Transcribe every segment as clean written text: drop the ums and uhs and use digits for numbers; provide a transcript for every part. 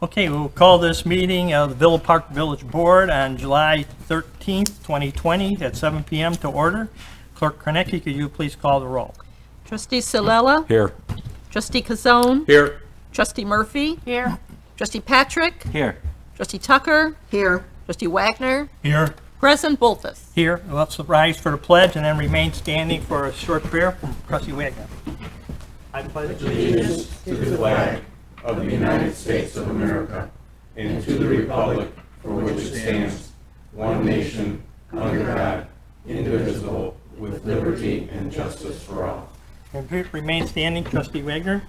Okay, we'll call this meeting of the Villa Park Village Board on July 13th, 2020 at 7 p.m. to order. Clerk Kornecki, could you please call the roll? Trustee Silella? Here. Trustee Kazone? Here. Trustee Murphy? Here. Trustee Patrick? Here. Trustee Tucker? Here. Trustee Wagner? Here. President Boltus? Here. Let's rise for the pledge and then remain standing for a short prayer from Trustee Wagner. I pledge allegiance to the flag of the United States of America and to the republic for which it stands, one nation, under God, indivisible, with liberty and justice for all. Remain standing, Trustee Wagner.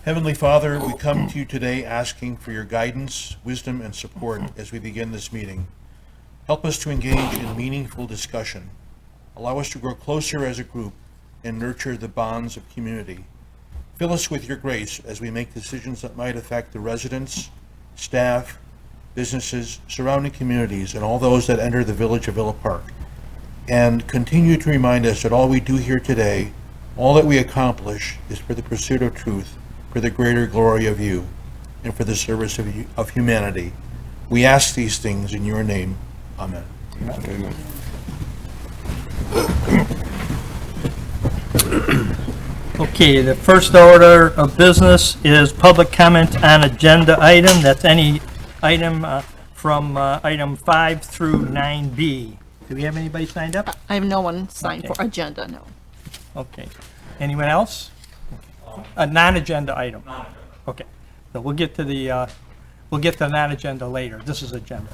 Heavenly Father, we come to you today asking for your guidance, wisdom, and support as we begin this meeting. Help us to engage in meaningful discussion. Allow us to grow closer as a group and nurture the bonds of community. Fill us with your grace as we make decisions that might affect the residents, staff, businesses, surrounding communities, and all those that enter the village of Villa Park. And continue to remind us that all we do here today, all that we accomplish, is for the pursuit of truth, for the greater glory of you, and for the service of humanity. We ask these things in your name. Amen. Amen. Okay, the first order of business is public comment on agenda item. That's any item from item 5 through 9B. Do we have anybody signed up? I have no one signed Okay. for agenda, no. Okay. Anyone else? A non-agenda item? Okay. So we'll get to the non-agenda later. This is agenda.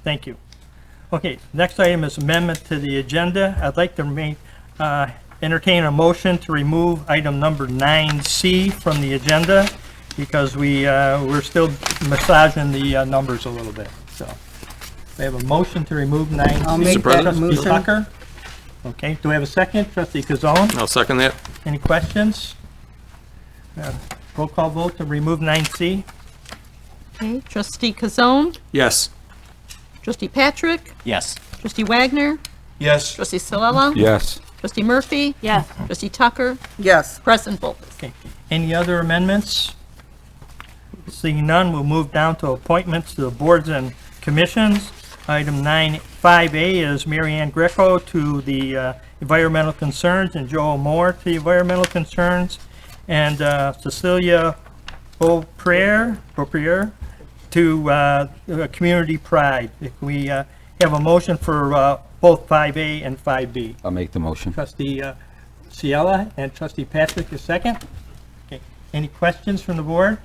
Thank you. Okay, next item is amendment to the agenda. I'd like to entertain a motion to remove item number 9C from the agenda because we're still massaging the numbers a little bit. So we have a motion to remove 9C. I'll make that Trustee motion. Tucker? Okay, do we have a second? Trustee Kazone? I'll second that. Any questions? Roll call vote to remove 9C. Okay, Trustee Kazone? Yes. Trustee Patrick? Yes. Trustee Wagner? Yes. Trustee Silella? Yes. Trustee Murphy? Yes. Trustee Tucker? Yes. President Boltus? Okay. Any other amendments? Seeing none, we'll move down to appointments to the boards and commissions. Item 5A is Mary Ann Greco to the Environmental Concerns and Joel Moore to the Environmental Concerns, and Cecilia Beauprier to Community Pride. If we have a motion for both 5A and 5B. I'll make the motion. Trustee Ciela and Trustee Patrick, is second. Okay. Any questions from the board?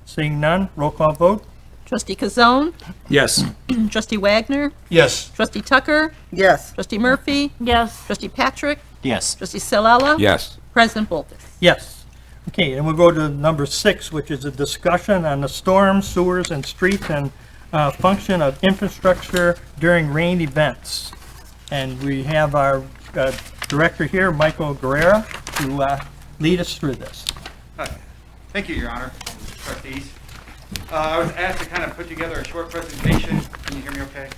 Seeing none, roll call vote. Trustee Kazone? Yes. Trustee Wagner? Yes. Trustee Tucker? Yes. Trustee Murphy? Yes. Trustee Patrick? Yes. Trustee Silella? Yes. President Boltus? Yes. Okay, and we'll go to number 6, which is a discussion on the storms, sewers, and streets and function of infrastructure during rain events. And we have our director here, Michael Guerrera, to lead us through this. Thank you, Your Honor, trustees. I was asked to kind of put together a short presentation. Can you hear me okay?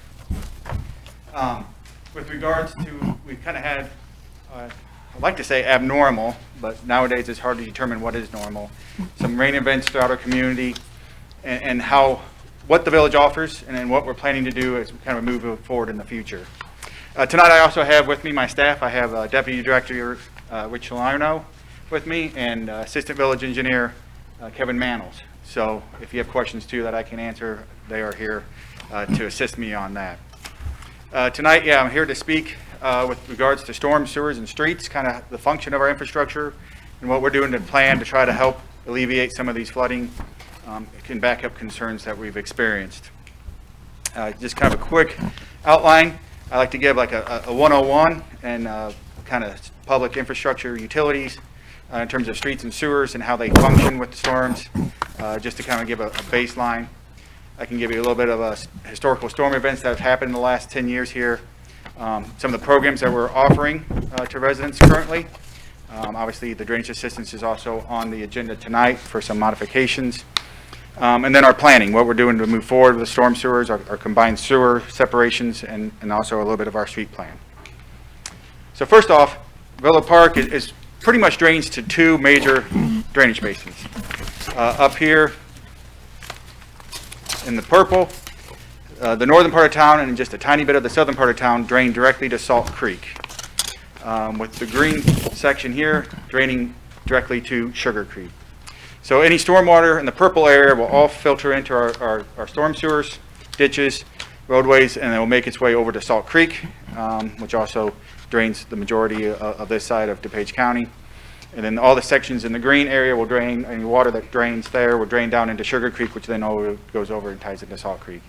With regards to, we've kind of had, I'd like to say abnormal, but nowadays it's hard to determine what is normal. Some rain events throughout our community and what the village offers and what we're planning to do as we kind of move forward in the future. Tonight I also have with me my staff. I have Deputy Director Rich Salerno with me and Assistant Village Engineer Kevin Mannels. So if you have questions too that I can answer, they are here to assist me on that. Tonight, I'm here to speak with regards to storms, sewers, and streets, kind of the function of our infrastructure and what we're doing to plan to try to help alleviate some of these flooding and backup concerns that we've experienced. Just kind of a quick outline. I like to give like a 101 and kind of public infrastructure utilities in terms of streets and sewers and how they function with the storms, just to kind of give a baseline. I can give you a little bit of historical storm events that have happened in the last 10 years here, some of the programs that we're offering to residents currently. Obviously, the drainage assistance is also on the agenda tonight for some modifications. And then our planning, what we're doing to move forward with the storm sewers, our combined sewer separations, and also a little bit of our street plan. So first off, Villa Park is pretty much drains to two major drainage basins. Up here in the purple, the northern part of town and just a tiny bit of the southern part of town drain directly to Salt Creek. With the green section here draining directly to Sugar Creek. So any stormwater in the purple area will all filter into our storm sewers, ditches, roadways, and it will make its way over to Salt Creek, which also drains the majority of this side of DuPage County. And then all the sections in the green area will drain, any water that drains there will drain down into Sugar Creek, which then goes over and ties into Salt Creek.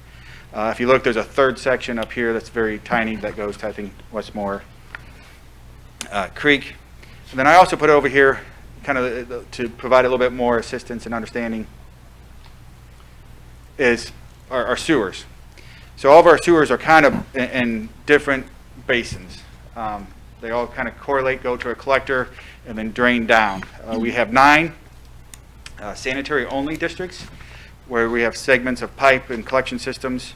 If you look, there's a third section up here that's very tiny that goes to, I think, Westmore Creek. And then I also put over here kind of to provide a little bit more assistance and understanding is our sewers. So all of our sewers are kind of in different basins. They all kind of correlate, go to a collector, and then drain down. We have 9 sanitary only districts where we have segments of pipe and collection systems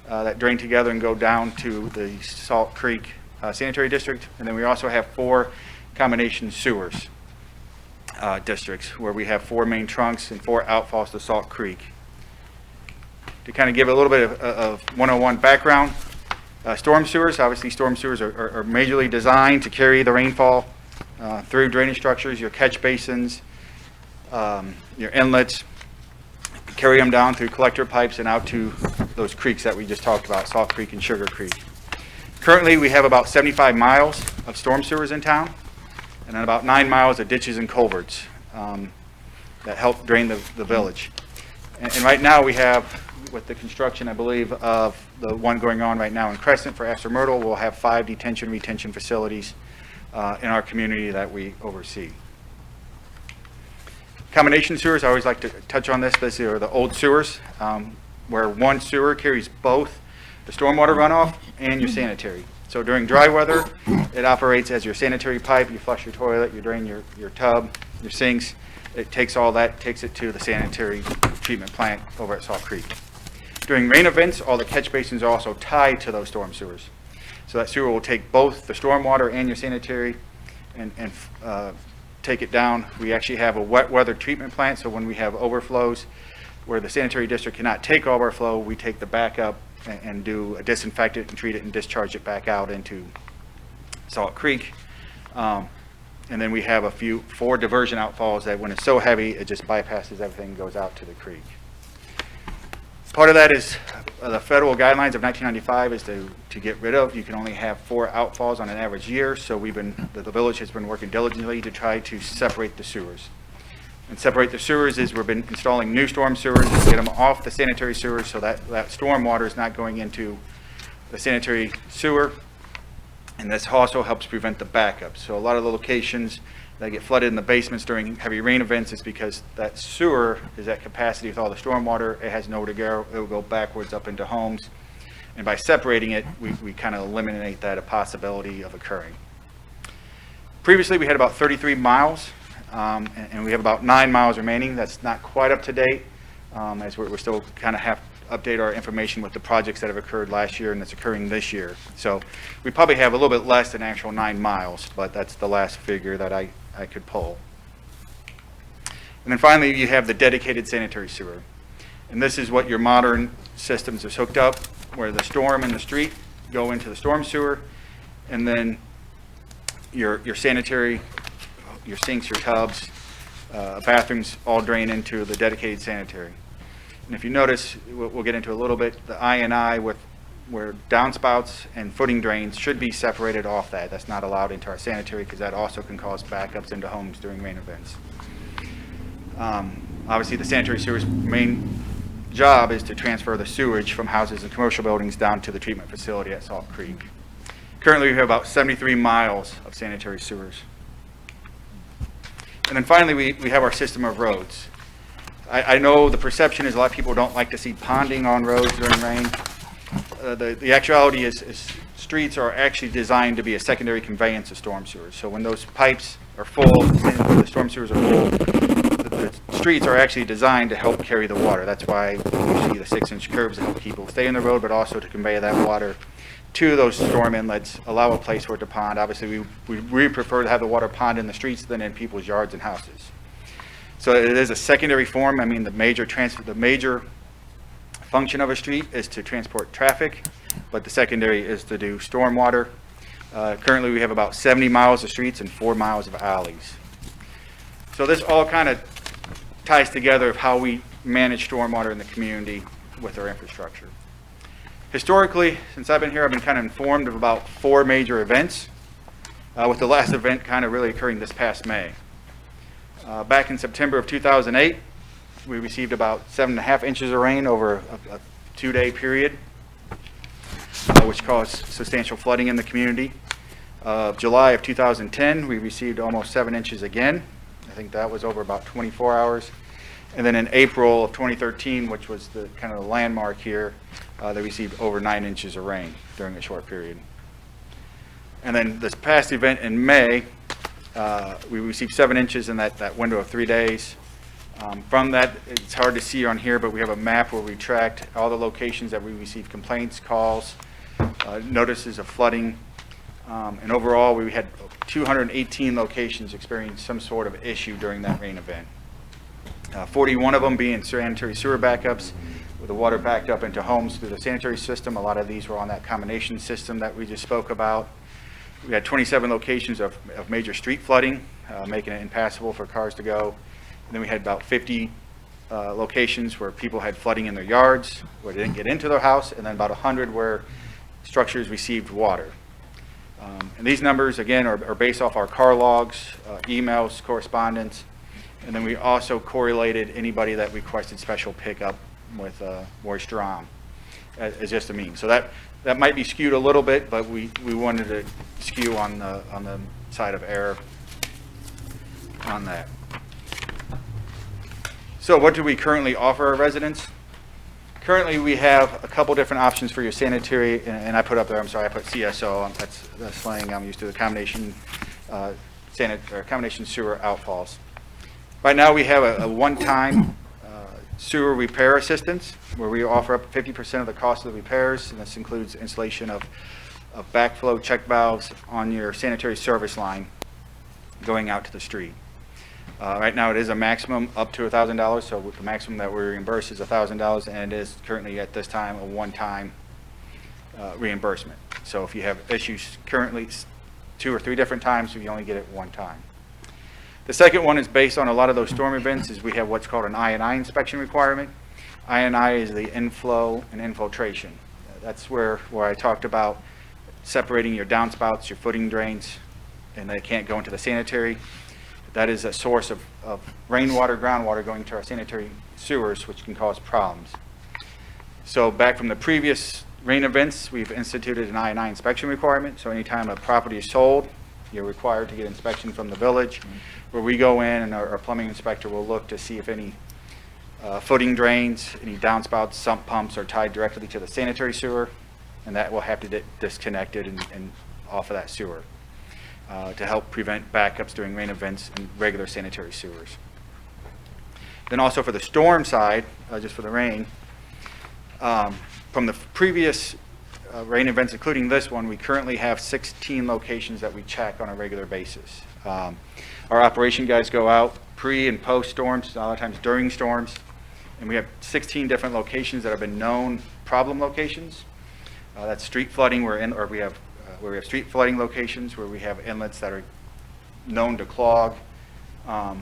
that drain together and go down to the Salt Creek sanitary district. And then we also have 4 combination sewers districts where we have 4 main trunks and 4 outfalls to Salt Creek. To kind of give a little bit of 101 background, storm sewers, obviously storm sewers are majorly designed to carry the rainfall through drainage structures, your catch basins, your inlets, carry them down through collector pipes and out to those creeks that we just talked about, Salt Creek and Sugar Creek. Currently, we have about 75 miles of storm sewers in town, and then about 9 miles of ditches and culverts that help drain the village. And right now we have, with the construction, I believe, of the one going on right now in Crescent for Esther Myrtle, we'll have 5 detention retention facilities in our community that we oversee. Combination sewers, I always like to touch on this. These are the old sewers, where one sewer carries both the stormwater runoff and your sanitary. So during dry weather, it operates as your sanitary pipe. You flush your toilet, you drain your tub, your sinks. It takes all that, takes it to the sanitary treatment plant over at Salt Creek. During rain events, all the catch basins are also tied to those storm sewers. So that sewer will take both the stormwater and your sanitary and take it down. We actually have a wet weather treatment plant, so when we have overflows where the sanitary district cannot take all of our flow, we take the backup and do a disinfect it and treat it and discharge it back out into Salt Creek. And then we have 4 diversion outfalls that when it's so heavy, it just bypasses everything and goes out to the creek. Part of that is the federal guidelines of 1995 is to get rid of. You can only have 4 outfalls on an average year, so the village has been working diligently to try to separate the sewers. And separate the sewers is we've been installing new storm sewers to get them off the sanitary sewers so that storm water is not going into the sanitary sewer. And this also helps prevent the backup. So a lot of the locations that get flooded in the basements during heavy rain events is because that sewer is at capacity with all the storm water. It has nowhere to go. It will go backwards up into homes. And by separating it, we kind of eliminate that a possibility of occurring. Previously, we had about 33 miles, and we have about 9 miles remaining. That's not quite up to date, as we're still kind of have to update our information with the projects that have occurred last year and that's occurring this year. So we probably have a little bit less than actual 9 miles, but that's the last figure that I could pull. And then finally, you have the dedicated sanitary sewer. And this is what your modern systems is hooked up, where the storm and the street go into the storm sewer, and then your sanitary, your sinks, your tubs, bathrooms all drain into the dedicated sanitary. And if you notice, we'll get into a little bit, the I&I where downspouts and footing drains should be separated off that. That's not allowed into our sanitary because that also can cause backups into homes during rain events. Obviously, the sanitary sewer's main job is to transfer the sewage from houses and commercial buildings down to the treatment facility at Salt Creek. Currently, we have about 73 miles of sanitary sewers. And then finally, we have our system of roads. I know the perception is a lot of people don't like to see ponding on roads during rain. The actuality is streets are actually designed to be a secondary conveyance of storm sewers. So when those pipes are full and the storm sewers are full, the streets are actually designed to help carry the water. That's why you see the 6-inch curbs to help people stay in the road, but also to convey that water to those storm inlets, allow a place for it to pond. Obviously, we prefer to have the water pond in the streets than in people's yards and houses. So it is a secondary form. I mean, the major function of a street is to transport traffic, but the secondary is to do stormwater. Currently, we have about 70 miles of streets and 4 miles of alleys. So this all kind of ties together of how we manage stormwater in the community with our infrastructure. Historically, since I've been here, I've been kind of informed of about 4 major events, with the last event kind of really occurring this past May. Back in September of 2008, we received about 7.5 inches of rain over a 2-day period, which caused substantial flooding in the community. July of 2010, we received almost 7 inches again. I think that was over about 24 hours. And then in April of 2013, which was the kind of the landmark here, they received over 9 inches of rain during a short period. And then this past event in May, we received 7 inches in that window of 3 days. From that, it's hard to see on here, but we have a map where we tracked all the locations that we received complaints, calls, notices of flooding. And overall, we had 218 locations experience some sort of issue during that rain event. 41 of them being sanitary sewer backups, with the water backed up into homes through the sanitary system. A lot of these were on that combination system that we just spoke about. We had 27 locations of major street flooding, making it impassable for cars to go. And then we had about 50 locations where people had flooding in their yards, where they didn't get into their house, and then about 100 where structures received water. And these numbers, again, are based off our car logs, emails, correspondence, and then we also correlated anybody that requested special pickup with moisture on as just a mean. So that might be skewed a little bit, but we wanted to skew on the side of error on that. So what do we currently offer our residents? Currently, we have a couple different options for your sanitary, and I put up there, I'm sorry, I put CSO, that's slang I'm used to, the combination combination sewer outfalls. Right now, we have a one-time sewer repair assistance, where we offer up 50% of the cost of the repairs, and this includes installation of backflow check valves on your sanitary service line going out to the street. Right now, it is a maximum up to $1,000, so the maximum that we reimburse is $1,000, and it is currently at this time a one-time reimbursement. So if you have issues currently 2 or 3 different times, you only get it one time. The second one is based on a lot of those storm events, is we have what's called an I&I inspection requirement. I&I is the inflow and infiltration. That's where I talked about separating your downspouts, your footing drains, and they can't go into the sanitary. That is a source of rainwater, groundwater going to our sanitary sewers, which can cause problems. So back from the previous rain events, we've instituted an I&I inspection requirement. So anytime a property is sold, you're required to get inspection from the village, where we go in and our plumbing inspector will look to see if any footing drains, any downspouts, sump pumps are tied directly to the sanitary sewer, and that will have to get disconnected and off of that sewer. To help prevent backups during rain events in regular sanitary sewers. Then also for the storm side, just for the rain, from the previous rain events, including this one, we currently have 16 locations that we check on a regular basis. Our operation guys go out pre and post storms, a lot of times during storms, and we have 16 different locations that have been known problem locations. That's street flooding, where we have street flooding locations where we have inlets that are known to clog, or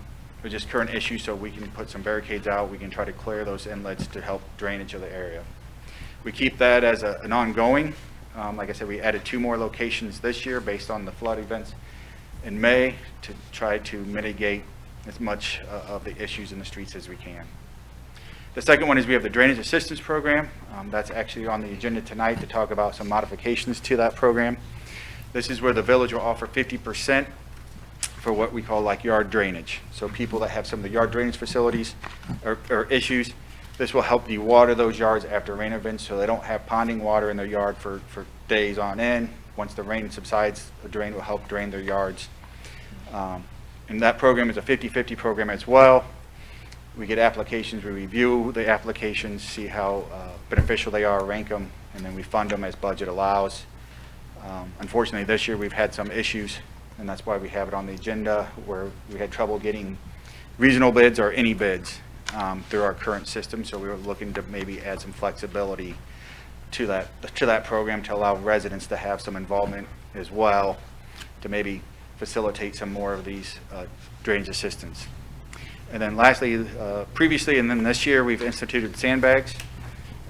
just current issues, so we can put some barricades out. We can try to clear those inlets to help drainage of the area. We keep that as an ongoing. Like I said, we added 2 more locations this year based on the flood events in May to try to mitigate as much of the issues in the streets as we can. The second one is we have the Drainage Assistance Program. That's actually on the agenda tonight to talk about some modifications to that program. This is where the village will offer 50% for what we call like yard drainage. So people that have some of the yard drainage facilities or issues, this will help dewater those yards after rain events, so they don't have ponding water in their yard for days on end. Once the rain subsides, the drain will help drain their yards. And that program is a 50-50 program as well. We get applications, we review the applications, see how beneficial they are, rank them, and then we fund them as budget allows. Unfortunately, this year we've had some issues, and that's why we have it on the agenda, where we had trouble getting regional bids or any bids through our current system. So we were looking to maybe add some flexibility to that program to allow residents to have some involvement as well, to maybe facilitate some more of these drainage assistance. And then lastly, previously and then this year, we've instituted sandbags.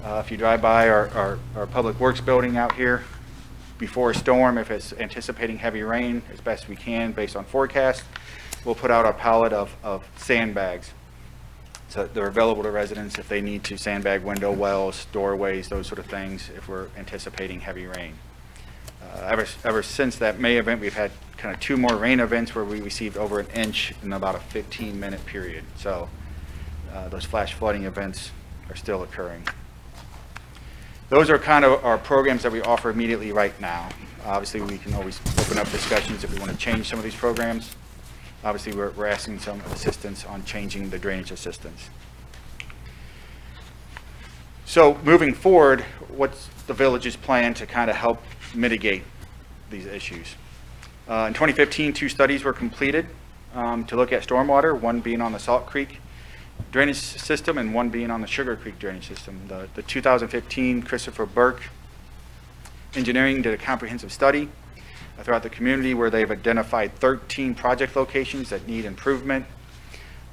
If you drive by our public works building out here before a storm, if it's anticipating heavy rain as best we can based on forecast, we'll put out a pallet of sandbags. So they're available to residents if they need to sandbag window wells, doorways, those sort of things, if we're anticipating heavy rain. Ever since that May event, we've had kind of 2 more rain events where we received over an inch in about a 15-minute period. So those flash flooding events are still occurring. Those are kind of our programs that we offer immediately right now. Obviously, we can always open up discussions if we want to change some of these programs. Obviously, we're asking some assistance on changing the drainage assistance. So moving forward, what's the village's plan to kind of help mitigate these issues? In 2015, 2 studies were completed to look at stormwater, one being on the Salt Creek drainage system and one being on the Sugar Creek drainage system. The 2015 Christopher Burke Engineering did a comprehensive study throughout the community where they've identified 13 project locations that need improvement,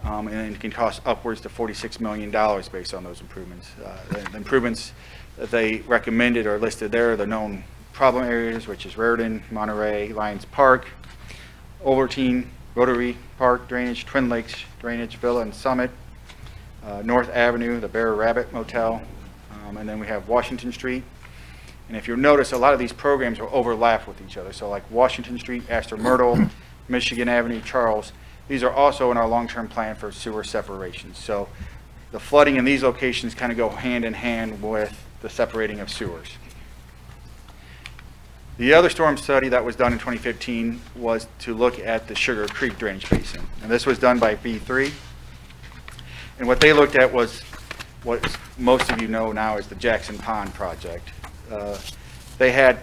and it can cost upwards to $46 million based on those improvements. The improvements that they recommended are listed there, the known problem areas, which is Raritan, Monterey, Lions Park, Overton, Rotary Park drainage, Twin Lakes drainage, Villa and Summit, North Avenue, the Bear Rabbit Motel, and then we have Washington Street. And if you'll notice, a lot of these programs will overlap with each other. So like Washington Street, Astor Myrtle, Michigan Avenue, Charles, these are also in our long-term plan for sewer separations. So the flooding in these locations kind of go hand in hand with the separating of sewers. The other storm study that was done in 2015 was to look at the Sugar Creek drainage basin. And this was done by V3. And what they looked at was what most of you know now is the Jackson Pond project. They had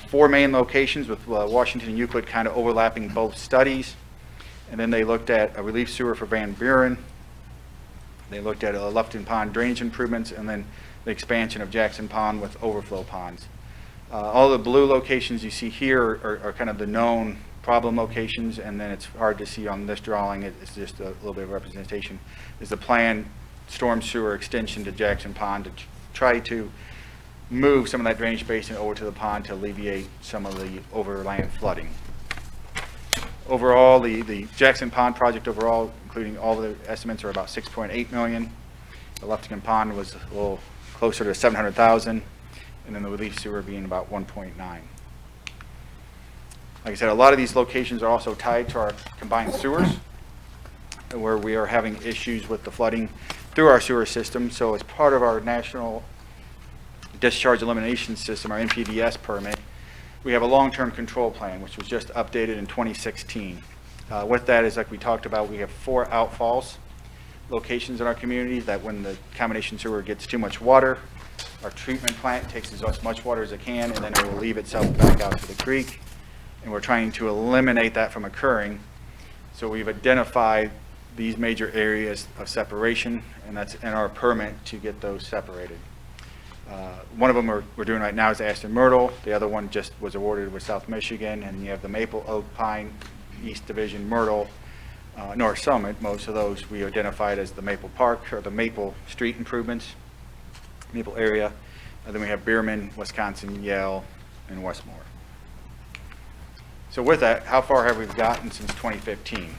4 main locations with Washington and Euclid kind of overlapping both studies. And then they looked at a relief sewer for Van Buren. They looked at Lufton Pond drainage improvements and then the expansion of Jackson Pond with overflow ponds. All the blue locations you see here are kind of the known problem locations, and then it's hard to see on this drawing, it's just a little bit of representation, is the planned storm sewer extension to Jackson Pond to try to move some of that drainage basin over to the pond to alleviate some of the overland flooding. Overall, the Jackson Pond project overall, including all the estimates, are about $6.8 million. The Lufton Pond was a little closer to 700,000, and then the relief sewer being about 1.9. Like I said, a lot of these locations are also tied to our combined sewers, where we are having issues with the flooding through our sewer system. So as part of our National Discharge Elimination System, our NPDS permit, we have a long-term control plan, which was just updated in 2016. With that is, like we talked about, we have 4 outfalls locations in our community that when the combination sewer gets too much water, our treatment plant takes as much water as it can, and then it will leave itself back out to the creek. And we're trying to eliminate that from occurring. So we've identified these major areas of separation, and that's in our permit to get those separated. One of them we're doing right now is Astor Myrtle. The other one just was awarded with South Michigan, and you have the Maple, Oak, Pine, East Division, Myrtle, North Summit. Most of those we identified as the Maple Park or the Maple Street improvements, Maple area. And then we have Bierman, Wisconsin, Yale, and Westmore. So with that, how far have we gotten since 2015?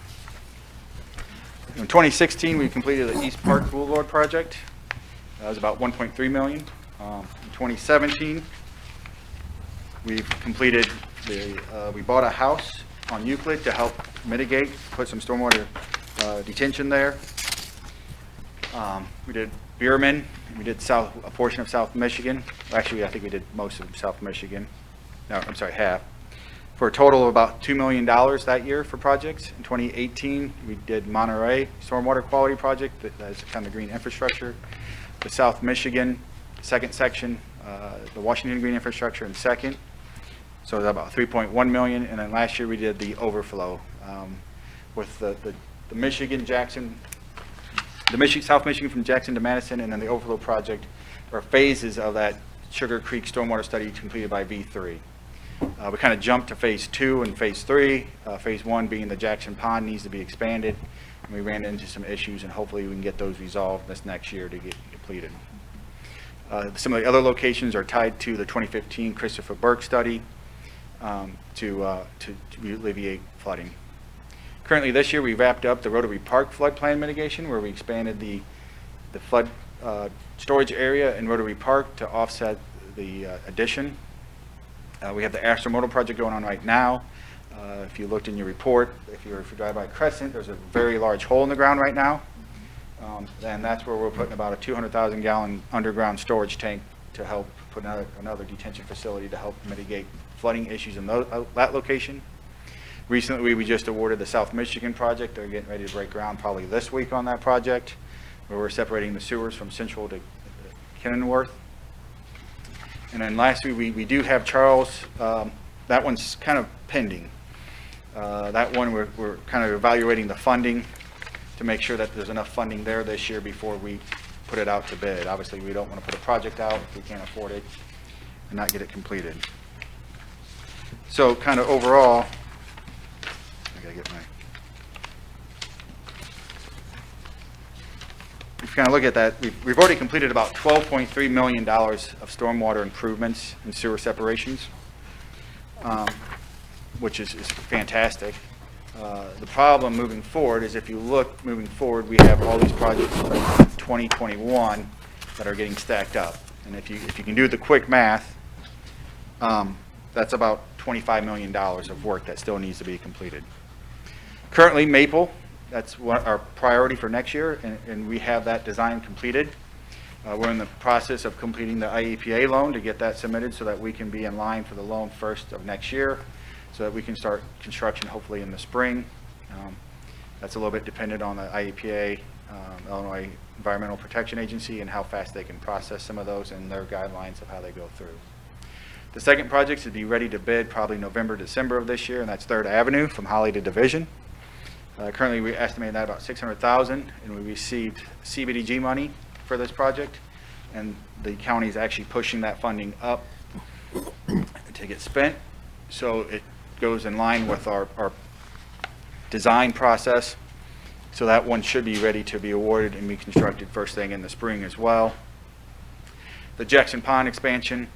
In 2016, we completed the East Park Boulevard project. That was about $1.3 million. In 2017, we've completed we bought a house on Euclid to help mitigate, put some stormwater detention there. We did Bierman, we did a portion of South Michigan. Actually, I think we did most of South Michigan. No, I'm sorry, half. For a total of about $2 million that year for projects. In 2018, we did Monterey Stormwater Quality Project, that's kind of green infrastructure. The South Michigan second section, the Washington green infrastructure in second. So about $3.1 million. And then last year we did the overflow with the the South Michigan from Jackson to Madison, and then the overflow project are phases of that Sugar Creek stormwater study completed by V3. We kind of jumped to phase 2 and phase 3. Phase 1 being the Jackson Pond needs to be expanded. And we ran into some issues, and hopefully we can get those resolved this next year to get completed. Some of the other locations are tied to the 2015 Christopher Burke study to alleviate flooding. Currently this year we wrapped up the Rotary Park flood plan mitigation, where we expanded the flood storage area in Rotary Park to offset the addition. We have the Astromotor project going on right now. If you looked in your report, if you drive by Crescent, there's a very large hole in the ground right now. And that's where we're putting about a 200,000 gallon underground storage tank to help put another detention facility to help mitigate flooding issues in that location. Recently, we just awarded the South Michigan project. They're getting ready to break ground probably this week on that project, where we're separating the sewers from Central to Kenilworth. And then lastly, we do have Charles. That one's kind of pending. That one, we're kind of evaluating the funding to make sure that there's enough funding there this year before we put it out to bid. Obviously, we don't want to put a project out if we can't afford it and not get it completed. So kind of overall, I gotta get my, if you kind of look at that, we've already completed about $12.3 million of stormwater improvements and sewer separations, which is fantastic. The problem moving forward is, if you look moving forward, we have all these projects in 2021 that are getting stacked up. And if you can do the quick math, that's about $25 million of work that still needs to be completed. Currently, Maple, that's our priority for next year, and we have that design completed. We're in the process of completing the IEPA loan to get that submitted so that we can be in line for the loan first of next year, so that we can start construction hopefully in the spring. That's a little bit dependent on the IEPA, Illinois Environmental Protection Agency, and how fast they can process some of those and their guidelines of how they go through. The second project should be ready to bid probably November, December of this year, and that's 3rd Avenue from Holly to Division. Currently, we estimate that about $600,000, and we received CBDG money for this project, and the county is actually pushing that funding up to get spent, so it goes in line with our design process. So that one should be ready to be awarded and be constructed first thing in the spring as well. The Jackson Pond expansion,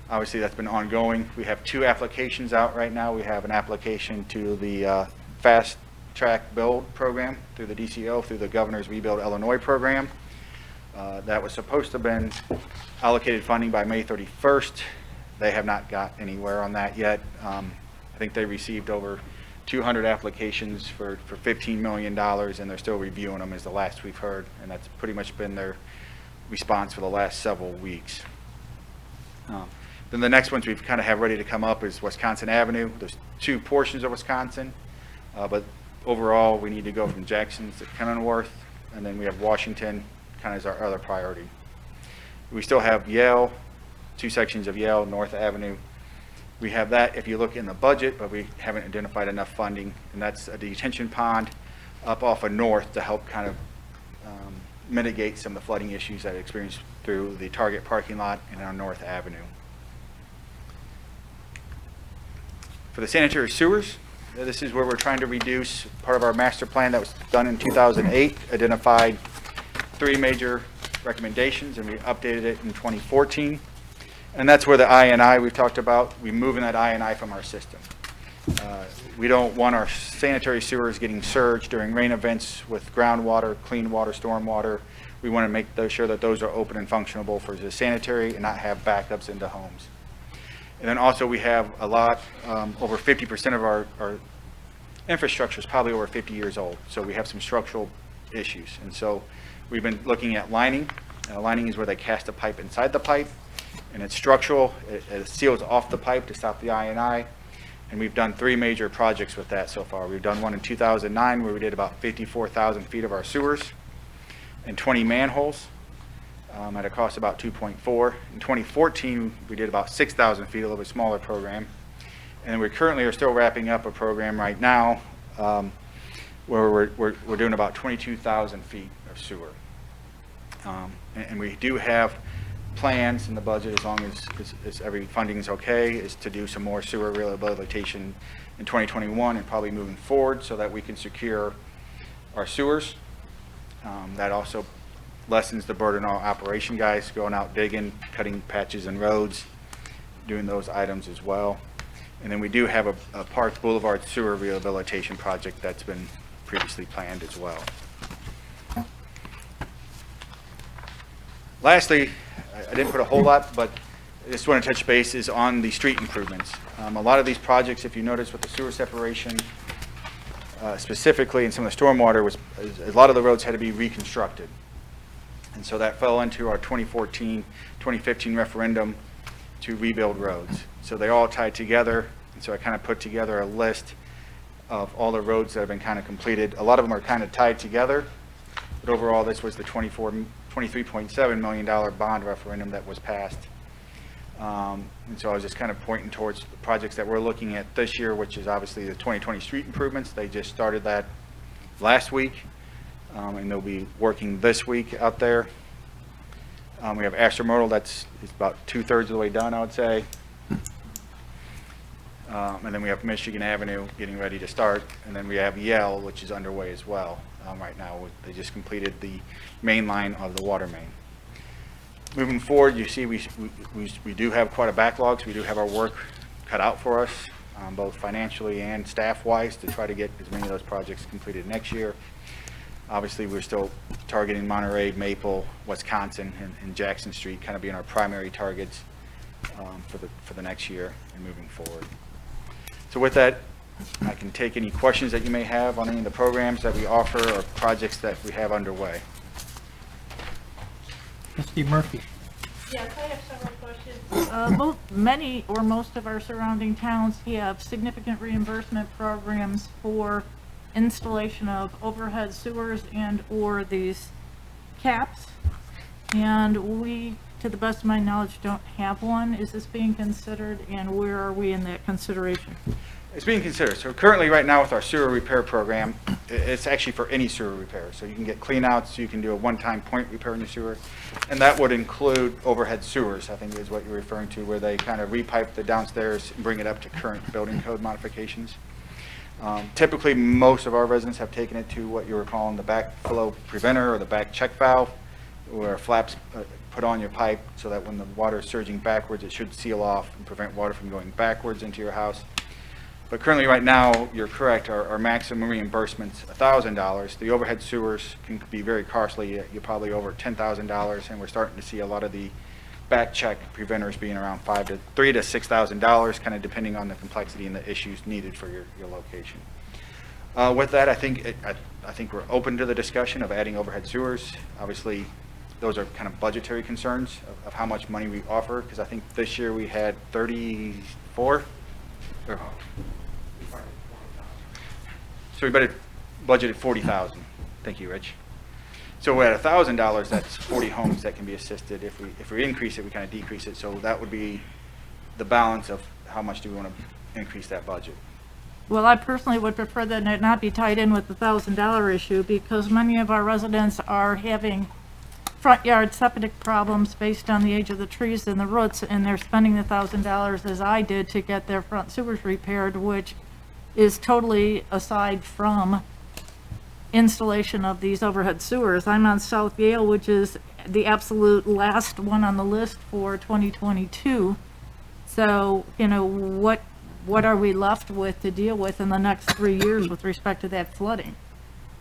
obviously that's been ongoing. We have 2 applications out right now. We have an application to the Fast Track Build program through the DCO, through the Governor's Rebuild Illinois program. That was supposed to have been allocated funding by May 31st. They have not got anywhere on that yet. I think they received over 200 applications for $15 million, and they're still reviewing them, is the last we've heard, and that's pretty much been their response for the last several weeks. Then the next ones we've kind of have ready to come up is Wisconsin Avenue. There's 2 portions of Wisconsin, but overall we need to go from Jackson to Kenilworth, and then we have Washington kind of as our other priority. We still have Yale, 2 sections of Yale, North Avenue. We have that if you look in the budget, but we haven't identified enough funding, and that's a detention pond up off of North to help kind of mitigate some of the flooding issues that I experienced through the Target parking lot and on North Avenue. For the sanitary sewers, this is where we're trying to reduce. Part of our master plan that was done in 2008 identified 3 major recommendations, and we updated it in 2014. And that's where the I&I we've talked about, removing that I&I from our system. We don't want our sanitary sewers getting surged during rain events with groundwater, clean water, storm water. We want to make sure that those are open and functionable for the sanitary and not have backups into homes. And then also we have a lot, over 50% of our infrastructure is probably over 50 years old. So we have some structural issues. And so we've been looking at lining. Lining is where they cast a pipe inside the pipe, and it's structural. It seals off the pipe to stop the I&I. And we've done 3 major projects with that so far. We've done one in 2009 where we did about 54,000 feet of our sewers and 20 manholes at a cost about 2.4. In 2014, we did about 6,000 feet, a little bit smaller program. And we currently are still wrapping up a program right now where we're doing about 22,000 feet of sewer. And we do have plans in the budget, as long as every funding is okay, is to do some more sewer rehabilitation in 2021 and probably moving forward, so that we can secure our sewers. That also lessens the burden on our operation guys, going out digging, cutting patches and roads, doing those items as well. And then we do have a Park Boulevard sewer rehabilitation project that's been previously planned as well. Lastly, I didn't put a whole lot, but I just want to touch bases on the street improvements. A lot of these projects, if you notice with the sewer separation, specifically in some of the stormwater, a lot of the roads had to be reconstructed. And so that fell into our 2014, 2015 referendum to rebuild roads. So they all tied together, and so I kind of put together a list of all the roads that have been kind of completed. A lot of them are kind of tied together, but overall this was the $23.7 million bond referendum that was passed. And so I was just kind of pointing towards the projects that we're looking at this year, which is obviously the 2020 street improvements. They just started that last week, and they'll be working this week out there. We have Astor Myrtle, it's about 2/3 of the way done, I would say. And then we have Michigan Avenue getting ready to start, and then we have Yale, which is underway as well right now. They just completed the main line of the water main. Moving forward, you see we do have quite a backlog, so we do have our work cut out for us, both financially and staff-wise, to try to get as many of those projects completed next year. Obviously, we're still targeting Monterey, Maple, Wisconsin, and Jackson Street, kind of being our primary targets for the next year and moving forward. So with that, I can take any questions that you may have on any of the programs that we offer or projects that we have underway. Steve Murphy. Yes, I have several questions. Many or most of our surrounding towns have significant reimbursement programs for installation of overhead sewers and/or these caps. And we, to the best of my knowledge, don't have one. Is this being considered, and where are we in that consideration? It's being considered. So currently, right now, with our sewer repair program, it's actually for any sewer repair. So you can get cleanouts, you can do a one-time point repair in your sewer, and that would include overhead sewers, I think is what you're referring to, where they kind of repipe the downstairs and bring it up to current building code modifications. Typically, most of our residents have taken it to what you were calling the backflow preventer or the back check valve, where flaps put on your pipe so that when the water is surging backwards, it should seal off and prevent water from going backwards into your house. But currently, right now, you're correct, our maximum reimbursement's $1,000. The overhead sewers can be very costly. You're probably over $10,000, and we're starting to see a lot of the back check preventers being around $3,000 to $6,000, kind of depending on the complexity and the issues needed for your location. With that, I think we're open to the discussion of adding overhead sewers. Obviously, those are kind of budgetary concerns of how much money we offer, because I think this year we had 34. So we budgeted 40,000. Thank you, Rich. So we're at $1,000. That's 40 homes that can be assisted. If we increase it, we kind of decrease it. So that would be the balance of how much do we want to increase that budget. Well, I personally would prefer that it not be tied in with the $1,000 issue, because many of our residents are having front yard septic problems based on the age of the trees and the roots, and they're spending the $1,000, as I did, to get their front sewers repaired, which is totally aside from installation of these overhead sewers. I'm on South Yale, which is the absolute last one on the list for 2022. So, you know, what are we left with to deal with in the next 3 years with respect to that flooding?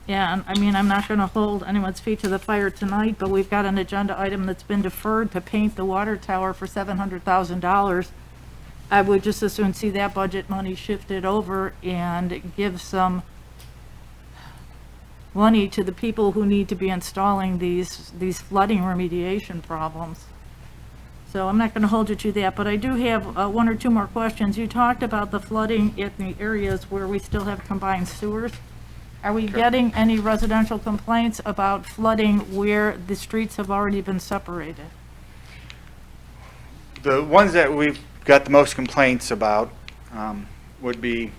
And, I mean, I'm not going to hold anyone's feet to the fire tonight, but we've got an agenda item that's been deferred to paint the water tower for $700,000. I would just as soon see that budget money shifted over and give some money to the people who need to be installing these flooding remediation problems. So I'm not going to hold you to that, but I do have one or two more questions. You talked about the flooding in the areas where we still have combined sewers. Are we getting any residential complaints about flooding where the streets have already been separated? The ones that we've got the most complaints about would be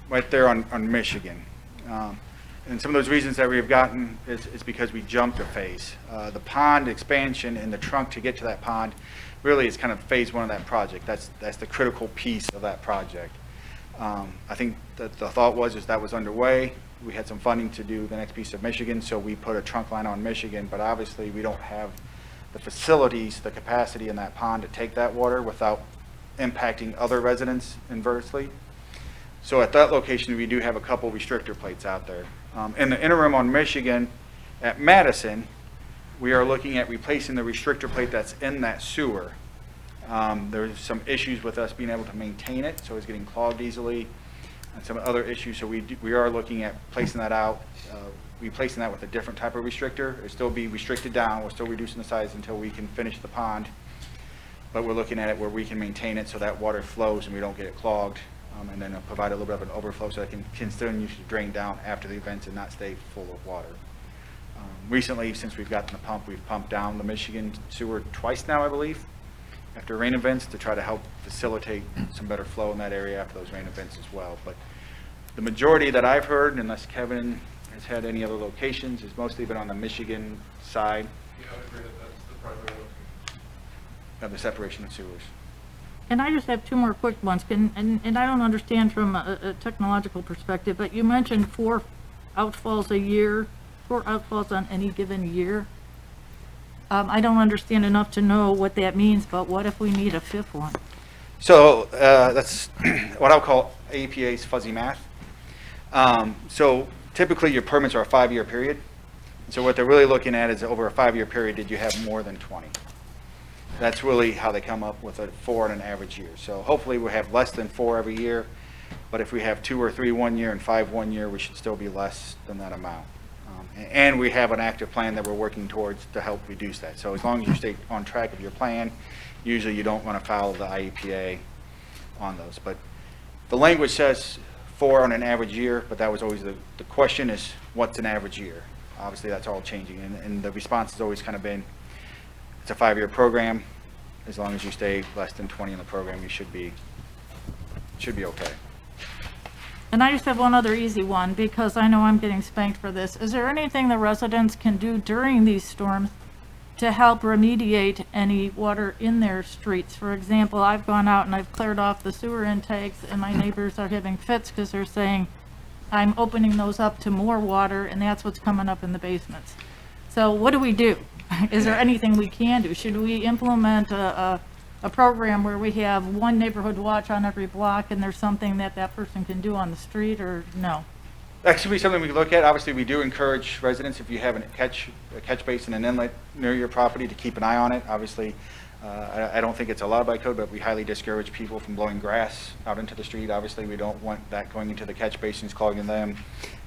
right there on Michigan. And some of those reasons that we've gotten is because we jumped a phase. The pond expansion and the trunk to get to that pond really is kind of phase one of that project. That's the critical piece of that project. I think that the thought was that was underway. We had some funding to do the next piece of Michigan, so we put a trunk line on Michigan, but obviously we don't have the facilities, the capacity in that pond to take that water without impacting other residents inversely. So at that location, we do have a couple restrictor plates out there. In the interim on Michigan, at Madison, we are looking at replacing the restrictor plate that's in that sewer. There's some issues with us being able to maintain it, so it's getting clogged easily, and some other issues, so we are looking at placing that out, replacing that with a different type of restrictor. It'll still be restricted down, we're still reducing the size until we can finish the pond, but we're looking at it where we can maintain it so that water flows and we don't get it clogged, and then provide a little bit of an overflow so it can continue to drain down after the events and not stay full of water. Recently, since we've gotten the pump, we've pumped down the Michigan sewer twice now, I believe, after rain events, to try to help facilitate some better flow in that area after those rain events as well. But the majority that I've heard, unless Kevin has had any other locations, has mostly been on the Michigan side Yeah, I agree that that's the primary location. of the separation of sewers. And I just have two more quick ones, and I don't understand from a technological perspective, but you mentioned 4 outfalls a year, 4 outfalls on any given year. I don't understand enough to know what that means, but what if we need a 5th one? So that's what I'll call AEPA's fuzzy math. So typically your permits are a 5-year period. So what they're really looking at is over a 5-year period, did you have more than 20? That's really how they come up with a 4 in an average year. So hopefully we'll have less than 4 every year, but if we have 2 or 3 one year and 5 one year, we should still be less than that amount. And we have an active plan that we're working towards to help reduce that. So as long as you stay on track of your plan, usually you don't want to follow the IEPA on those. But the language says 4 on an average year, but that was always the question is, what's an average year? Obviously, that's all changing. And the response has always kind of been, it's a 5-year program. As long as you stay less than 20 in the program, you should be okay. And I just have one other easy one, because I know I'm getting spanked for this. Is there anything the residents can do during these storms to help remediate any water in their streets? For example, I've gone out and I've cleared off the sewer intakes, and my neighbors are having fits because they're saying, I'm opening those up to more water, and that's what's coming up in the basements. So what do we do? Is there anything we can do? Should we implement a program where we have one neighborhood watch on every block, and there's something that person can do on the street, or no? That should be something we can look at. Obviously, we do encourage residents, if you have a catch basin and inlet near your property, to keep an eye on it. Obviously, I don't think it's allowed by code, but we highly discourage people from blowing grass out into the street. Obviously, we don't want that going into the catch basins, clogging them.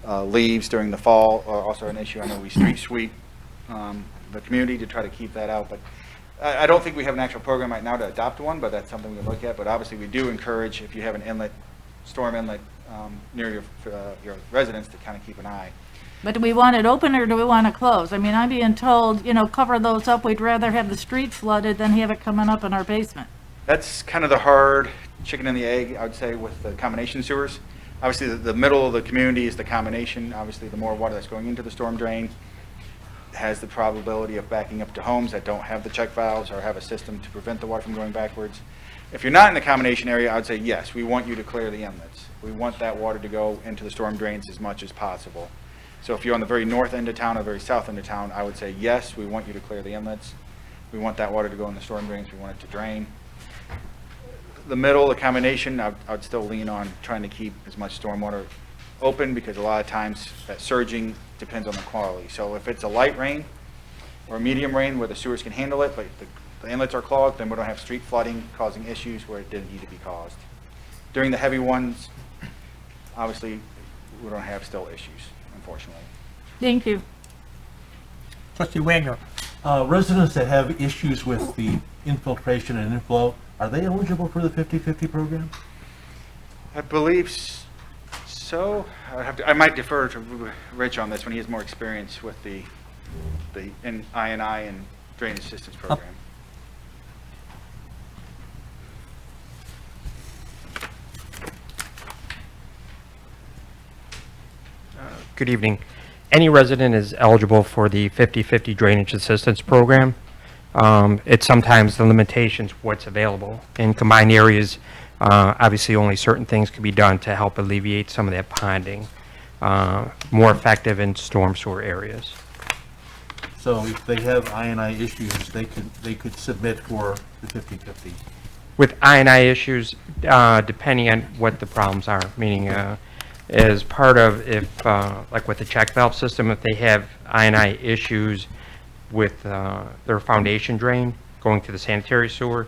Leaves during the fall are also an issue. I know we street sweep the community to try to keep that out, but I don't think we have an actual program right now to adopt one, but that's something we look at. But obviously, we do encourage, if you have an inlet, storm inlet near your residents, to kind of keep an eye. But do we want it open, or do we want it closed? I mean, I'm being told, cover those up. We'd rather have the street flooded than have it coming up in our basement. That's kind of the hard chicken and the egg, I would say, with the combination sewers. Obviously, the middle of the community is the combination. Obviously, the more water that's going into the storm drain has the probability of backing up to homes that don't have the check valves or have a system to prevent the water from going backwards. If you're not in the combination area, I would say, yes, we want you to clear the inlets. We want that water to go into the storm drains as much as possible. So if you're on the very north end of town or very south end of town, I would say, yes, we want you to clear the inlets. We want that water to go in the storm drains. We want it to drain. The middle, the combination, I would still lean on trying to keep as much stormwater open, because a lot of times that surging depends on the quality. So if it's a light rain or a medium rain where the sewers can handle it, but the inlets are clogged, then we don't have street flooding causing issues where it didn't need to be caused. During the heavy ones, obviously, we don't have still issues, unfortunately. Thank you. Trustee Wanger. Residents that have issues with the infiltration and inflow, are they eligible for the 50/50 program? I believe so. I might defer to Rich on this when he has more experience with the I&I and drainage systems program. Good evening. Any resident is eligible for the 50/50 drainage assistance program. It's sometimes the limitations what's available. In combined areas, obviously only certain things can be done to help alleviate some of that ponding. More effective in storm sewer areas. So if they have I&I issues, they could submit for the 50/50. With I&I issues, depending on what the problems are, meaning as part of if, like with the check valve system, if they have I&I issues with their foundation drain going to the sanitary sewer,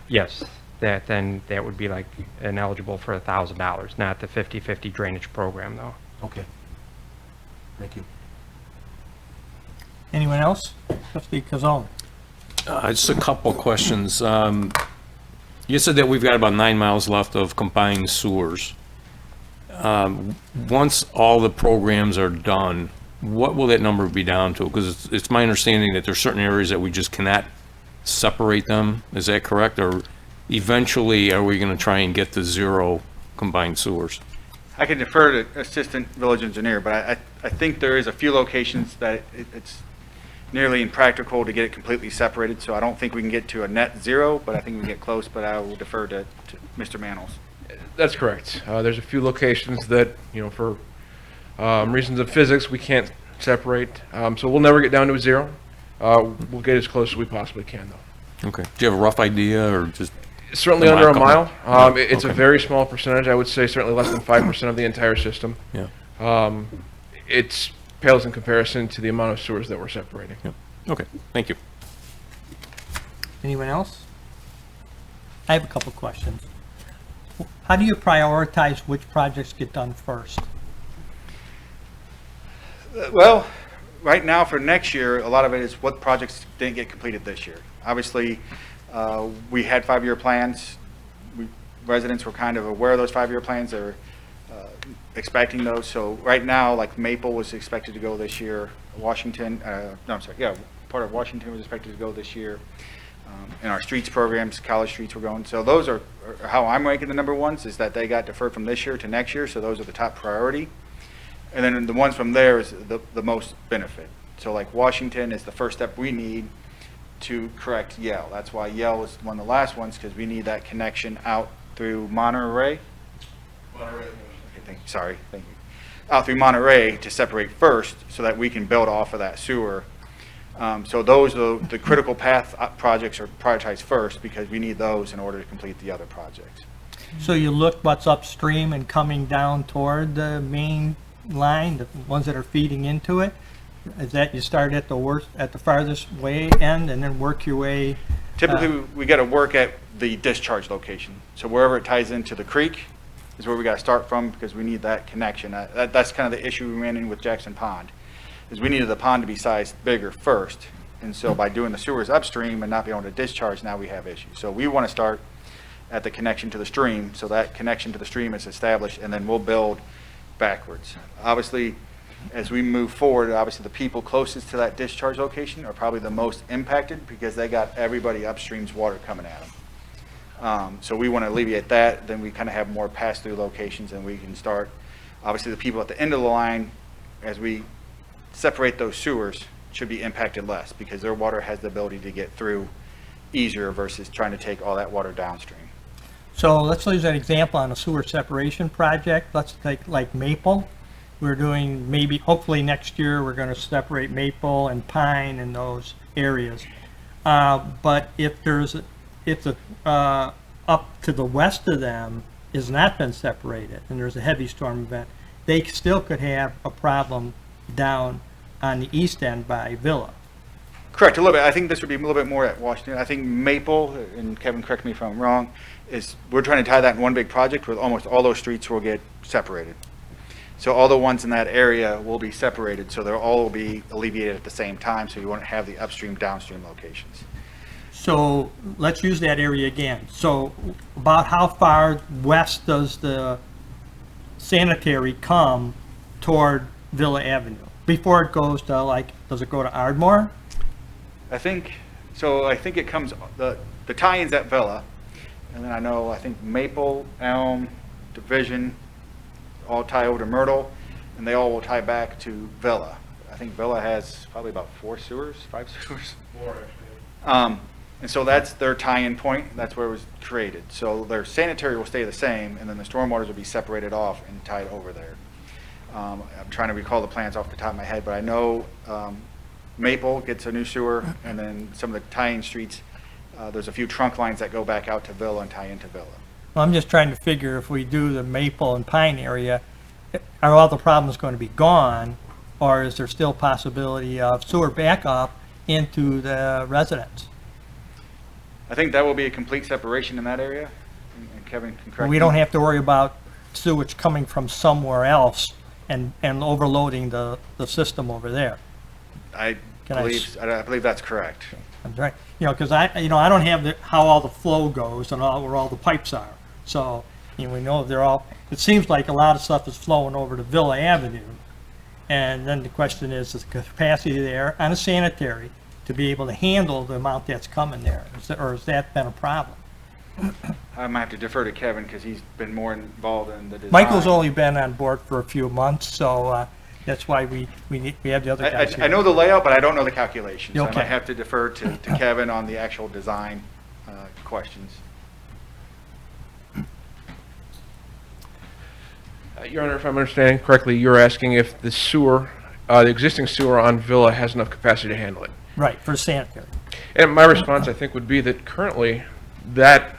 yes, that would be like ineligible for $1,000, not the 50/50 drainage program though. Okay. Thank you. Anyone else? Trustee Kazal. Just a couple questions. You said that we've got about 9 miles left of combined sewers. Once all the programs are done, what will that number be down to? Because it's my understanding that there's certain areas that we just cannot separate them. Is that correct? Or eventually, are we going to try and get to 0 combined sewers? I can defer to Assistant Village Engineer, but I think there is a few locations that it's nearly impractical to get it completely separated, so I don't think we can get to a net 0, but I think we can get close, but I will defer to Mr. Mannels. That's correct. There's a few locations that, for reasons of physics, we can't separate. So we'll never get down to a 0. We'll get as close as we possibly can, though. Okay. Do you have a rough idea or just? Certainly under a mile. It's a Okay. very small percentage. I would say certainly less than 5% of the entire system. Yeah. It's pales in comparison to the amount of sewers that we're separating. Yeah. Okay. Thank you. Anyone else? I have a couple questions. How do you prioritize which projects get done first? Well, right now for next year, a lot of it is what projects didn't get completed this year. Obviously, we had 5-year plans. Residents were kind of aware of those 5-year plans. They're expecting those. So right now, like Maple was expected to go this year. Washington, no, I'm sorry, yeah, part of Washington was expected to go this year. In our streets programs, college streets were going. So those are how I'm ranking the number ones, is that they got deferred from this year to next year. So those are the top priority. And then the ones from there is the most benefit. So like Washington is the first step we need to correct Yale. That's why Yale was one of the last ones, because we need that connection out through Monterey. Okay, thank you. Out through Monterey to separate first so that we can build off of that sewer. So those are the critical path projects are prioritized first, because we need those in order to complete the other projects. So you look what's upstream and coming down toward the main line, the ones that are feeding into it? Is that you start at the farthest way end and then work your way? Typically, we got to work at the discharge location. So wherever it ties into the creek is where we got to start from, because we need that connection. That's kind of the issue we ran in with Jackson Pond, is we needed the pond to be sized bigger first. And so by doing the sewers upstream and not being able to discharge, now we have issues. So we want to start at the connection to the stream, so that connection to the stream is established, and then we'll build backwards. Obviously, as we move forward, obviously the people closest to that discharge location are probably the most impacted, because they got everybody upstream's water coming at them. So we want to alleviate that. Then we kind of have more pass-through locations, and we can start, obviously the people at the end of the line, as we separate those sewers, should be impacted less, because their water has the ability to get through easier versus trying to take all that water downstream. So let's use an example on a sewer separation project. Let's take like Maple. We're doing maybe, hopefully next year, we're going to separate Maple and Pine in those areas. But if the up to the west of them has not been separated and there's a heavy storm event, they still could have a problem down on the east end by Villa. Correct, a little bit. I think this would be a little bit more at Washington. I think Maple, and Kevin, correct me if I'm wrong, is we're trying to tie that in one big project where almost all those streets will get separated. So all the ones in that area will be separated, so they'll all be alleviated at the same time, so you won't have the upstream, downstream locations. So let's use that area again. So about how far west does the sanitary come toward Villa Avenue? Before it goes to, like, does it go to Ardmore? I think it comes, the tie-ins at Villa, and then I think Maple, Elm, Division, all tie over to Myrtle, and they all will tie back to Villa. I think Villa has probably about 5 sewers. More, actually. And so that's their tie-in point. That's where it was created. So their sanitary will stay the same, and then the stormwaters will be separated off and tied over there. I'm trying to recall the plans off the top of my head, but I know Maple gets a new sewer, and then some of the tie-in streets, there's a few trunk lines that go back out to Villa and tie into Villa. Well, I'm just trying to figure if we do the Maple and Pine area, are all the problems going to be gone, or is there still possibility of sewer backup into the residents? I think that will be a complete separation in that area, and Kevin can correct me. We don't have to worry about sewage coming from somewhere else and overloading the system over there. I Can I believe that's correct. I'm right. You know, because I don't have how all the flow goes and where all the pipes are. So, we know they're all, it seems like a lot of stuff is flowing over to Villa Avenue. And then the question is the capacity there on a sanitary to be able to handle the amount that's coming there? Or has that been a problem? I might have to defer to Kevin because he's been more involved in the design. Michael's only been on board for a few months, so that's why we have the other guys here. I know the layout, but I don't know the calculations. So I Okay. might have to defer to Kevin on the actual design questions. Your Honor, if I'm understanding correctly, you're asking if the sewer, the existing sewer on Villa has enough capacity to handle it. Right, for sanitary. And my response, I think, would be that currently that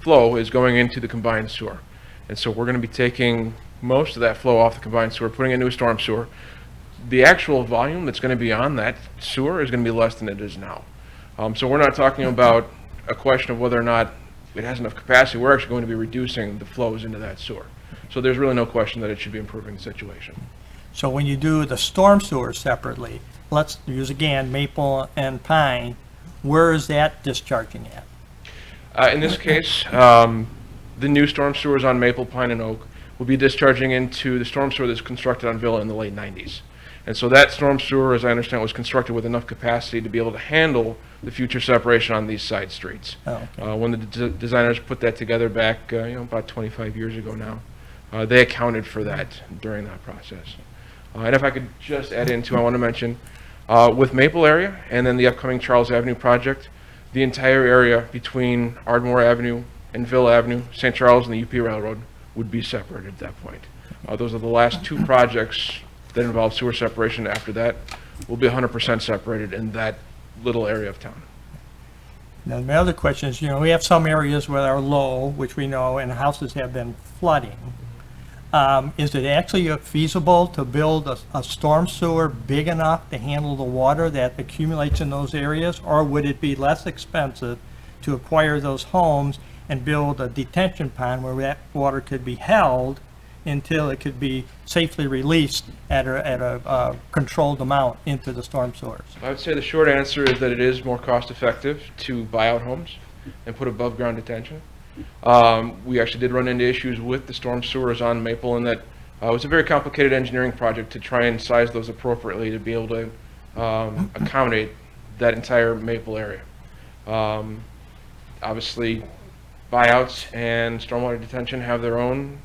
flow is going into the combined sewer. And so we're going to be taking most of that flow off the combined sewer, putting it into a storm sewer. The actual volume that's going to be on that sewer is going to be less than it is now. So we're not talking about a question of whether or not it has enough capacity. We're actually going to be reducing the flows into that sewer. So there's really no question that it should be improving the situation. So when you do the storm sewer separately, let's use again Maple and Pine, where is that discharging at? In this case, the new storm sewers on Maple, Pine, and Oak will be discharging into the storm sewer that's constructed on Villa in the late 90s. And so that storm sewer, as I understand, was constructed with enough capacity to be able to handle the future separation on these side streets. Oh, okay. When the designers put that together back, about 25 years ago now, they accounted for that during that process. And if I could just add in too, I want to mention, with Maple area and then the upcoming Charles Avenue project, the entire area between Ardmore Avenue and Villa Avenue, St. Charles and the UP Railroad would be separated at that point. Those are the last two projects that involve sewer separation. After that, will be 100% separated in that little area of town. Now, my other question is, we have some areas where are low, which we know, and houses have been flooding. Is it actually feasible to build a storm sewer big enough to handle the water that accumulates in those areas? Or would it be less expensive to acquire those homes and build a detention pond where that water could be held until it could be safely released at a controlled amount into the storm sewers? I would say the short answer is that it is more cost effective to buy out homes and put above ground detention. We actually did run into issues with the storm sewers on Maple, and that it was a very complicated engineering project to try and size those appropriately to be able to accommodate that entire Maple area. Obviously, buyouts and stormwater detention have their own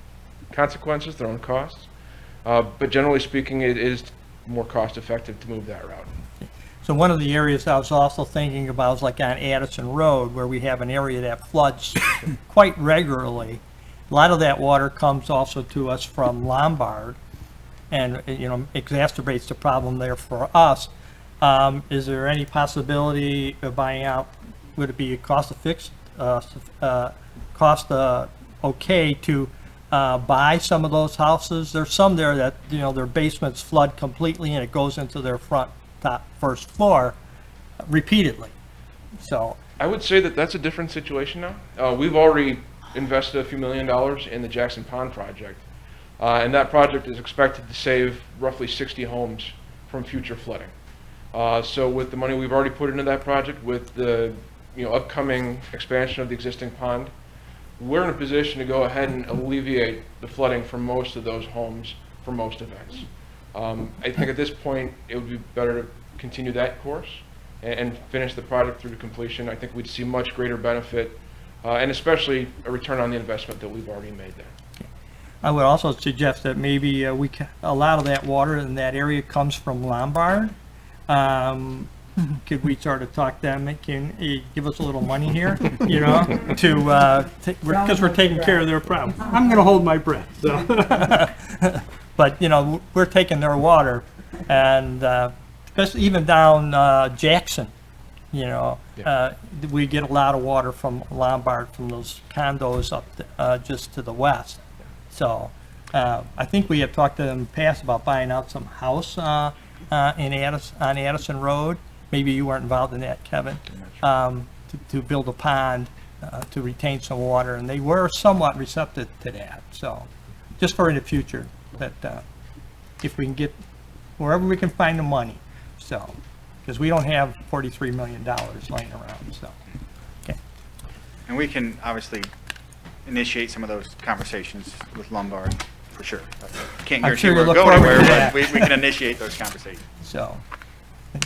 consequences, their own costs, but generally speaking, it is more cost effective to move that route. So one of the areas I was also thinking about is like on Addison Road, where we have an area that floods quite regularly. A lot of that water comes also to us from Lombard, and exacerbates the problem there for us. Is there any possibility of buying out? Would it be okay to buy some of those houses? There's some there that their basements flood completely and it goes into their first floor repeatedly. So I would say that that's a different situation now. We've already invested a few $1 million in the Jackson Pond project, and that project is expected to save roughly 60 homes from future flooding. So with the money we've already put into that project, with the upcoming expansion of the existing pond, we're in a position to go ahead and alleviate the flooding from most of those homes for most events. I think at this point it would be better to continue that course and finish the project through to completion. I think we'd see much greater benefit and especially a return on the investment that we've already made there. I would also suggest that maybe a lot of that water in that area comes from Lombard. Could we sort of talk them, can you give us a little money here, you know, because we're taking care of their problem. I'm going to hold my breath, so. But, you know, we're taking their water, and especially even down Jackson, you know, we get a lot of water from Lombard, from those condos up just to the west. So I think we have talked to them in the past about buying out some house on Addison Road. Maybe you weren't involved in that, Kevin, to build a pond to retain some water, and they were somewhat receptive to that. So just for in the future, that if we can get wherever we can find the money, so because we don't have $43 million laying around. So okay. And we can obviously initiate some of those conversations with Lombard, for sure. Can't I'm guarantee sure we'll you'll go look forward anywhere, to but we can initiate those conversations. So,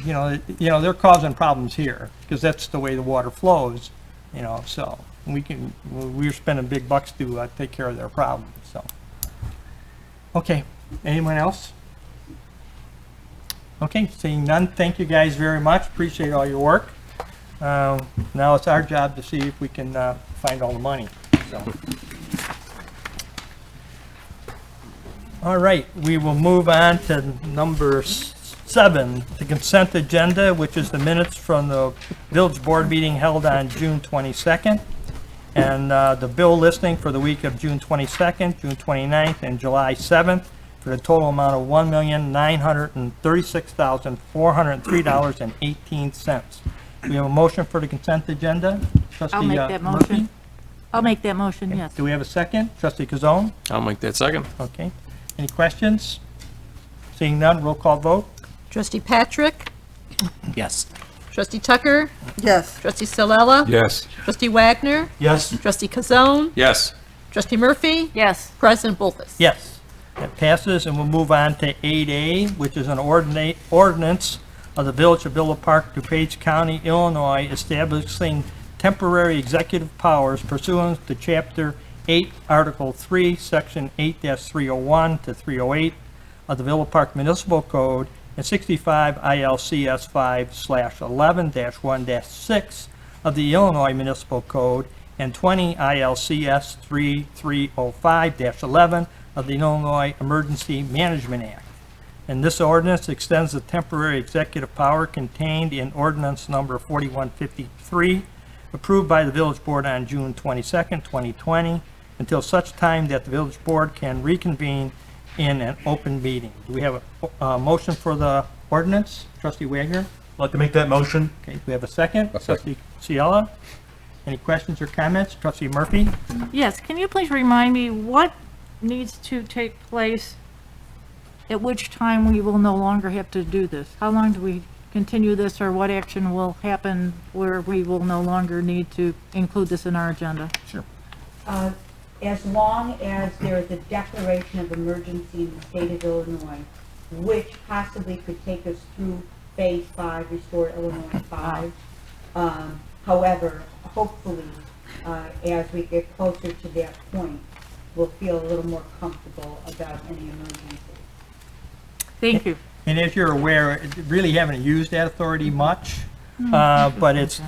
you know, they're causing problems here because that's the way the water flows, you know, so we're spending big bucks to take care of their problems, so. Okay, anyone else? Okay, seeing none, thank you guys very much, appreciate all your work. Now it's our job to see if we can find all the money, so. All right, we will move on to number 7, the consent agenda, which is the minutes from the village board meeting held on June 22nd, and the bill listing for the week of June 22nd, June 29th, and July 7th for the total amount of $1,936,403.18. We have a motion for the consent agenda. Trustee I'll make that Murphy? motion. I'll make that motion, yes. Do we have a second? Trustee Kazone? I'll make that second. Okay. Any questions? Seeing none, roll call vote. Trustee Patrick? Yes. Trustee Tucker? Yes. Trustee Sillella? Yes. Trustee Wagner? Yes. Trustee Kazone? Yes. Trustee Murphy? Yes. President Bolfus? Yes. That passes, and we'll move on to 8A, which is an ordinance of the Village of Villa Park, DuPage County, Illinois, establishing temporary executive powers pursuant to Chapter 8, Article 3, Section 8-301 to 308 of the Villa Park Municipal Code, and 65 ILCS 5/11-1-6 of the Illinois Municipal Code, and 20 ILCS 3305-11 of the Illinois Emergency Management Act. And this ordinance extends the temporary executive power contained in ordinance number 4153, approved by the village board on June 22nd, 2020, until such time that the village board can reconvene in an open meeting. Do we have a motion for the ordinance? Trustee Wagner? I'd like to make that motion. Okay, do we have a second? Trustee Ciela? Any questions or comments? Trustee Murphy? Yes, can you please remind me what needs to take place, at which time we will no longer have to do this? How long do we continue this, or what action will happen where we will no longer need to include this in our agenda? Sure. As long as there is a declaration of emergency in the state of Illinois, which possibly could take us through Phase 5, Restore Illinois 5. However, hopefully, as we get closer to that point, we'll feel a little more comfortable about any emergency. Thank you. And as you're aware, really haven't used that authority much, but it's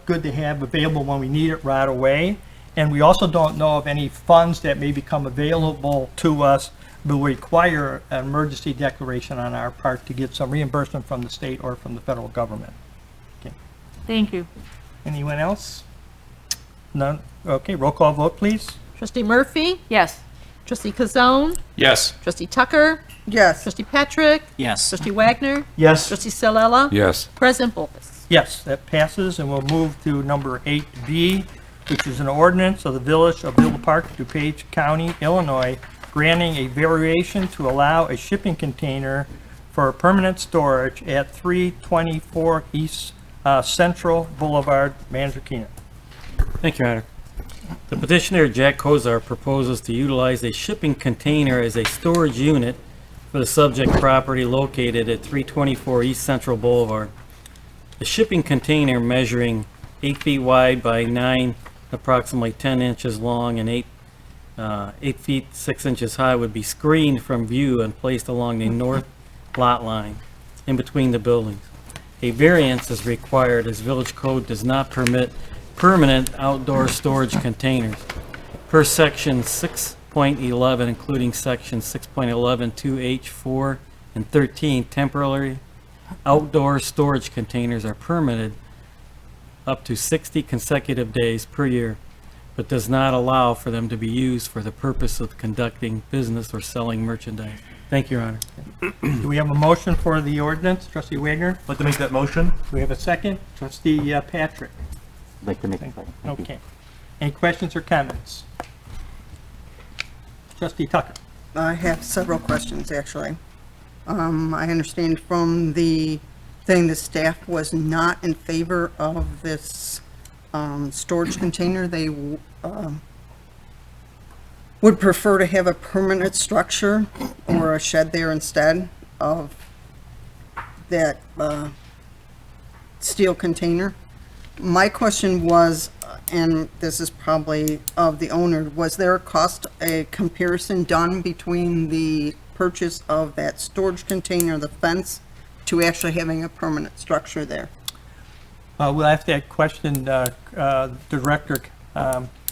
good to have available when we need it right away. And we also don't know of any funds that may become available to us will require an emergency declaration on our part to get some reimbursement from the state or from the federal government. Okay. Thank you. Anyone else? None? Okay, roll call vote, please. Trustee Murphy? Yes. Trustee Kazone? Yes. Trustee Tucker? Yes. Trustee Patrick? Yes. Trustee Wagner? Yes. Trustee Sillella? Yes. President Bolfus? Yes, that passes, and we'll move to number 8B, which is an ordinance of the Village of Villa Park, DuPage County, Illinois, granting a variation to allow a shipping container for permanent storage at 324 East Central Boulevard, Manzarkina. Thank you, Your Honor. The petitioner, Jack Kozar, proposes to utilize a shipping container as a storage unit for the subject property located at 324 East Central Boulevard. The shipping container, measuring 8 feet wide by 9, approximately 10 inches long, and 8 8 feet 6 inches high, would be screened from view and placed along the north lot line in between the buildings. A variance is required as village code does not permit permanent outdoor storage containers. Per section 6.11, including section 6.11 2H, 4, and 13, temporary outdoor storage containers are permitted up to 60 consecutive days per year, but does not allow for them to be used for the purpose of conducting business or selling merchandise. Thank you, Your Honor. Do we have a motion for the ordinance? Trustee Wagner? I'd like to make that motion. Do we have a second? Trustee Patrick? I'd like to make a second. Thank you. Okay. Any questions or comments? Trustee Tucker? I have several questions, actually. I understand from the thing the staff was not in favor of this storage container. They would prefer to have a permanent structure or a shed there instead of that steel container. My question was, and this is probably of the owner, was there a comparison done between the purchase of that storage container, the fence, to actually having a permanent structure there? We'll have to question Director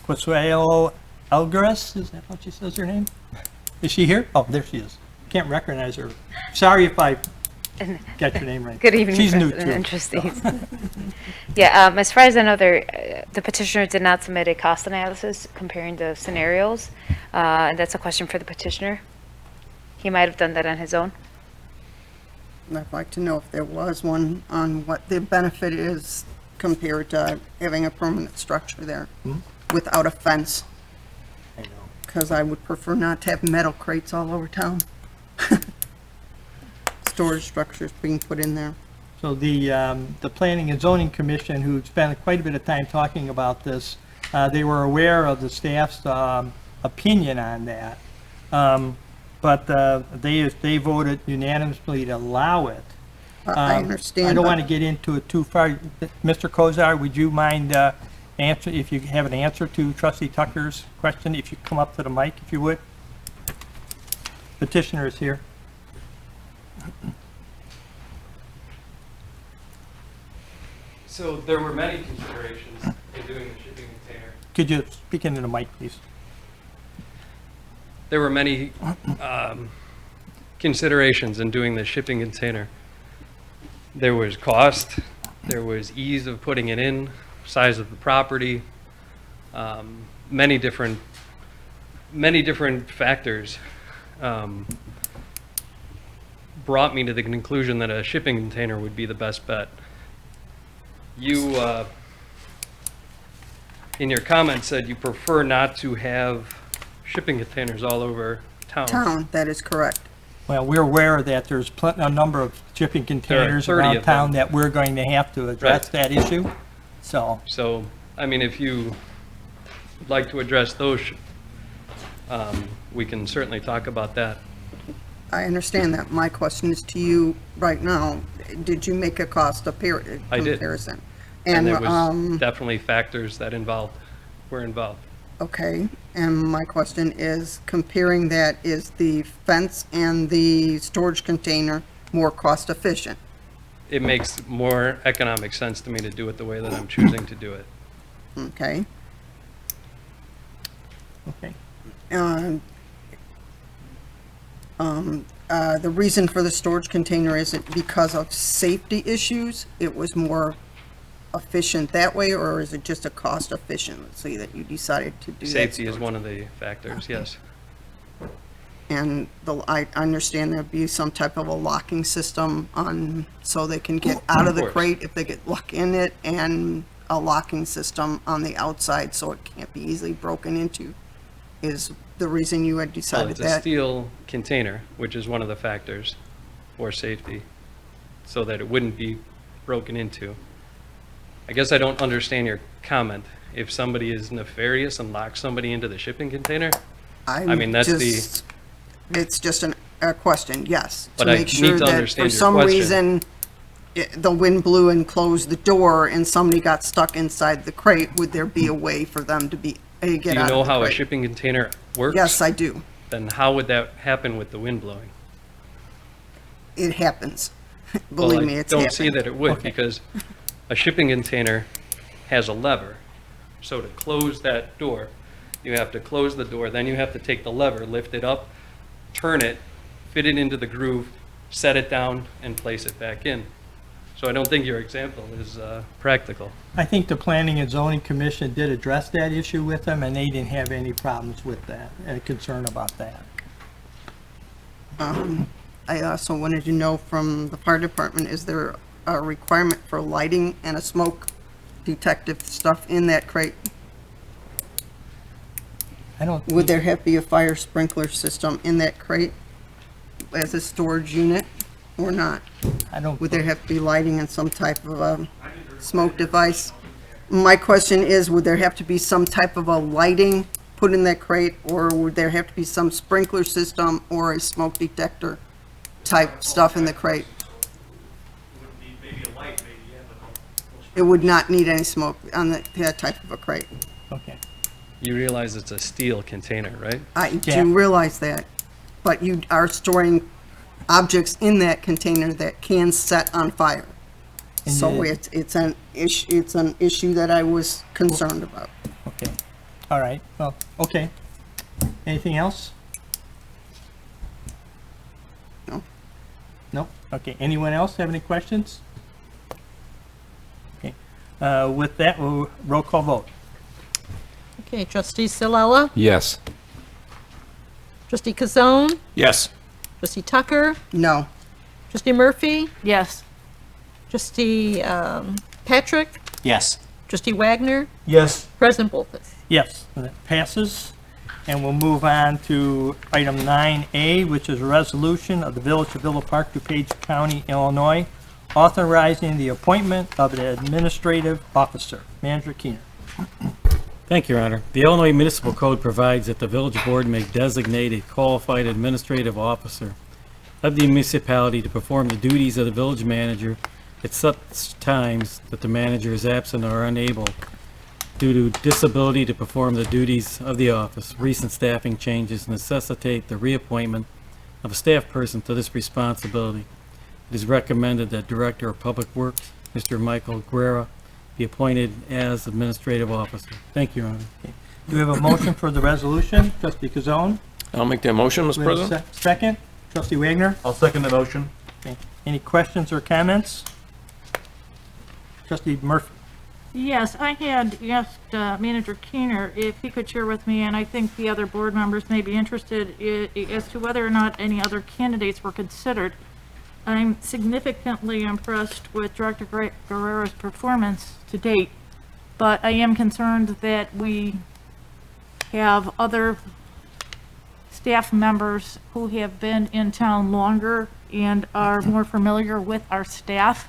Consuelo Algares. Is that what she says her name? Is she here? Oh, there she is. Can't recognize her. Sorry if I got your name right. Good evening, She's new President too. and trustees. Yeah, as far as I know, the petitioner did not submit a cost analysis comparing the scenarios, and that's a question for the petitioner. He might have done that on his own. I'd like to know if there was one on what the benefit is compared to having a permanent structure there without a fence. I know. Because I would prefer not to have metal crates all over town. Storage structures being put in there. So the Planning and Zoning Commission, who spent quite a bit of time talking about this, they were aware of the staff's opinion on that. But they voted unanimously to allow it. I understand. I don't but- want to get into it too far. Mr. Kozar, would you mind if you have an answer to Trustee Tucker's question, if you come up to the mic, if you would? Petitioner is here. So there were many considerations in doing the shipping container. Could you speak into the mic, please? There were many considerations in doing the shipping container. There was cost, there was ease of putting it in, size of the property, many different factors brought me to the conclusion that a shipping container would be the best bet. You, in your comments, said you prefer not to have shipping containers all over town. Town, that is correct. Well, we're aware that there's a number of shipping containers 30 around of town them. that we're going to have to address that issue. So, I mean, if you would like to address those, we can certainly talk about that. I understand that. My question is to you right now. Did you make a cost comparison? I did. And there was definitely factors that were involved. Okay, and my question is, comparing that, is the fence and the storage container more cost efficient? It makes more economic sense to me to do it the way that I'm choosing to do it. Okay. okay. The reason for the storage container, is it because of safety issues? It was more efficient that way, or is it just a cost efficiency that you decided to do that? Safety is one of the factors, yes. And I understand there'd be some type of a locking system on, so they can get out of the course. crate if they get locked in it, and a locking system on the outside so it can't be easily broken into, is the reason you had Well, decided it's a that? steel container, which is one of the factors for safety, so that it wouldn't be broken into. I guess I don't understand your comment. If somebody is nefarious and locks somebody into the shipping container, I mean, that's It's just a question, yes. But to I make sure need to that understand for your some question. reason the wind blew and closed the door and somebody got stuck inside the crate, would there be a way for them to be get Do you out of know the how a crate. shipping container works? Yes, I do. Then how would that happen with the wind blowing? It happens. Well, Believe I me, it's don't see happened. that it would, because a shipping container has a lever. So to close that door, you have to close the door, then you have to take the lever, lift it up, turn it, fit it into the groove, set it down, and place it back in. So I don't think your example is practical. I think the Planning and Zoning Commission did address that issue with them, and they didn't have any problems with that, and concern about that. I also wanted to know from the fire department, is there a requirement for lighting and a smoke detective stuff in that crate? I don't. Would there have to be a fire sprinkler system in that crate as a storage unit or not? I don't. Would there have to be lighting and some type of smoke device? My question is, would there have to be some type of a lighting put in that crate, or would there have to be some sprinkler system or a smoke detector type stuff in the crate? It would not need any smoke on that type of a crate. Okay. You realize it's a steel container, right? I Yeah. do realize that, but you are storing objects in that container that can set on fire. And So you- it's an issue that I was concerned about. Okay. All right. Well, okay. Anything else? No. No? Okay. Anyone else have any questions? Okay. With that, we'll roll call vote. Okay, trustee Sillella, Yes. trustee Kazone, Yes. trustee Tucker, No. trustee Murphy, Yes. trustee Patrick, Yes. trustee Wagner, Yes. President Bolfus. Yes, that passes. And we'll move on to item 9A, which is a resolution of the Village of Villa Park, DuPage County, Illinois, authorizing the appointment of an administrative officer. Manager Keener. Thank you, Your Honor. The Illinois Municipal Code provides that the village board may designate a qualified administrative officer of the municipality to perform the duties of the village manager at such times that the manager is absent or unable due to disability to perform the duties of the office. Recent staffing changes necessitate the reappointment of a staff person to this responsibility. It is recommended that Director of Public Works, Mr. Michael Guerra, be appointed as administrative officer. Thank you, Your Honor. Do we have a motion for the resolution? Trustee Kazone? I'll make that motion, Mr. We have a President. Second? Trustee Wagner? I'll second the motion. Okay. Any questions or comments? Trustee Murphy? Yes, I had asked Manager Keener if he could share with me, and I think the other board members may be interested as to whether or not any other candidates were considered. I'm significantly impressed with Director Guerrero's performance to date, but I am concerned that we have other staff members who have been in town longer and are more familiar with our staff,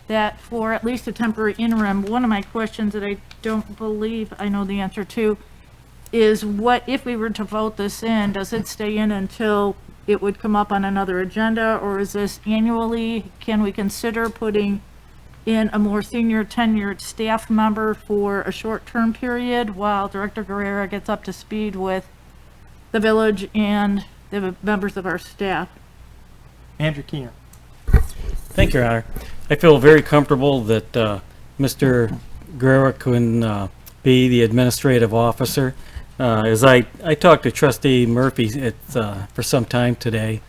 that for at least a temporary interim, one of my questions that I don't believe I know the answer to is, what if we were to vote this in, does it stay in until it would come up on another agenda, or is this annually? Can we consider putting in a more senior tenured staff member for a short-term period while Director Guerrero gets up to speed with the village and the members of our staff? Manager Keener? Thank you, Your Honor. I feel very comfortable that Mr. Guerra can be the administrative officer. As I talked to Trustee Murphy for some time today,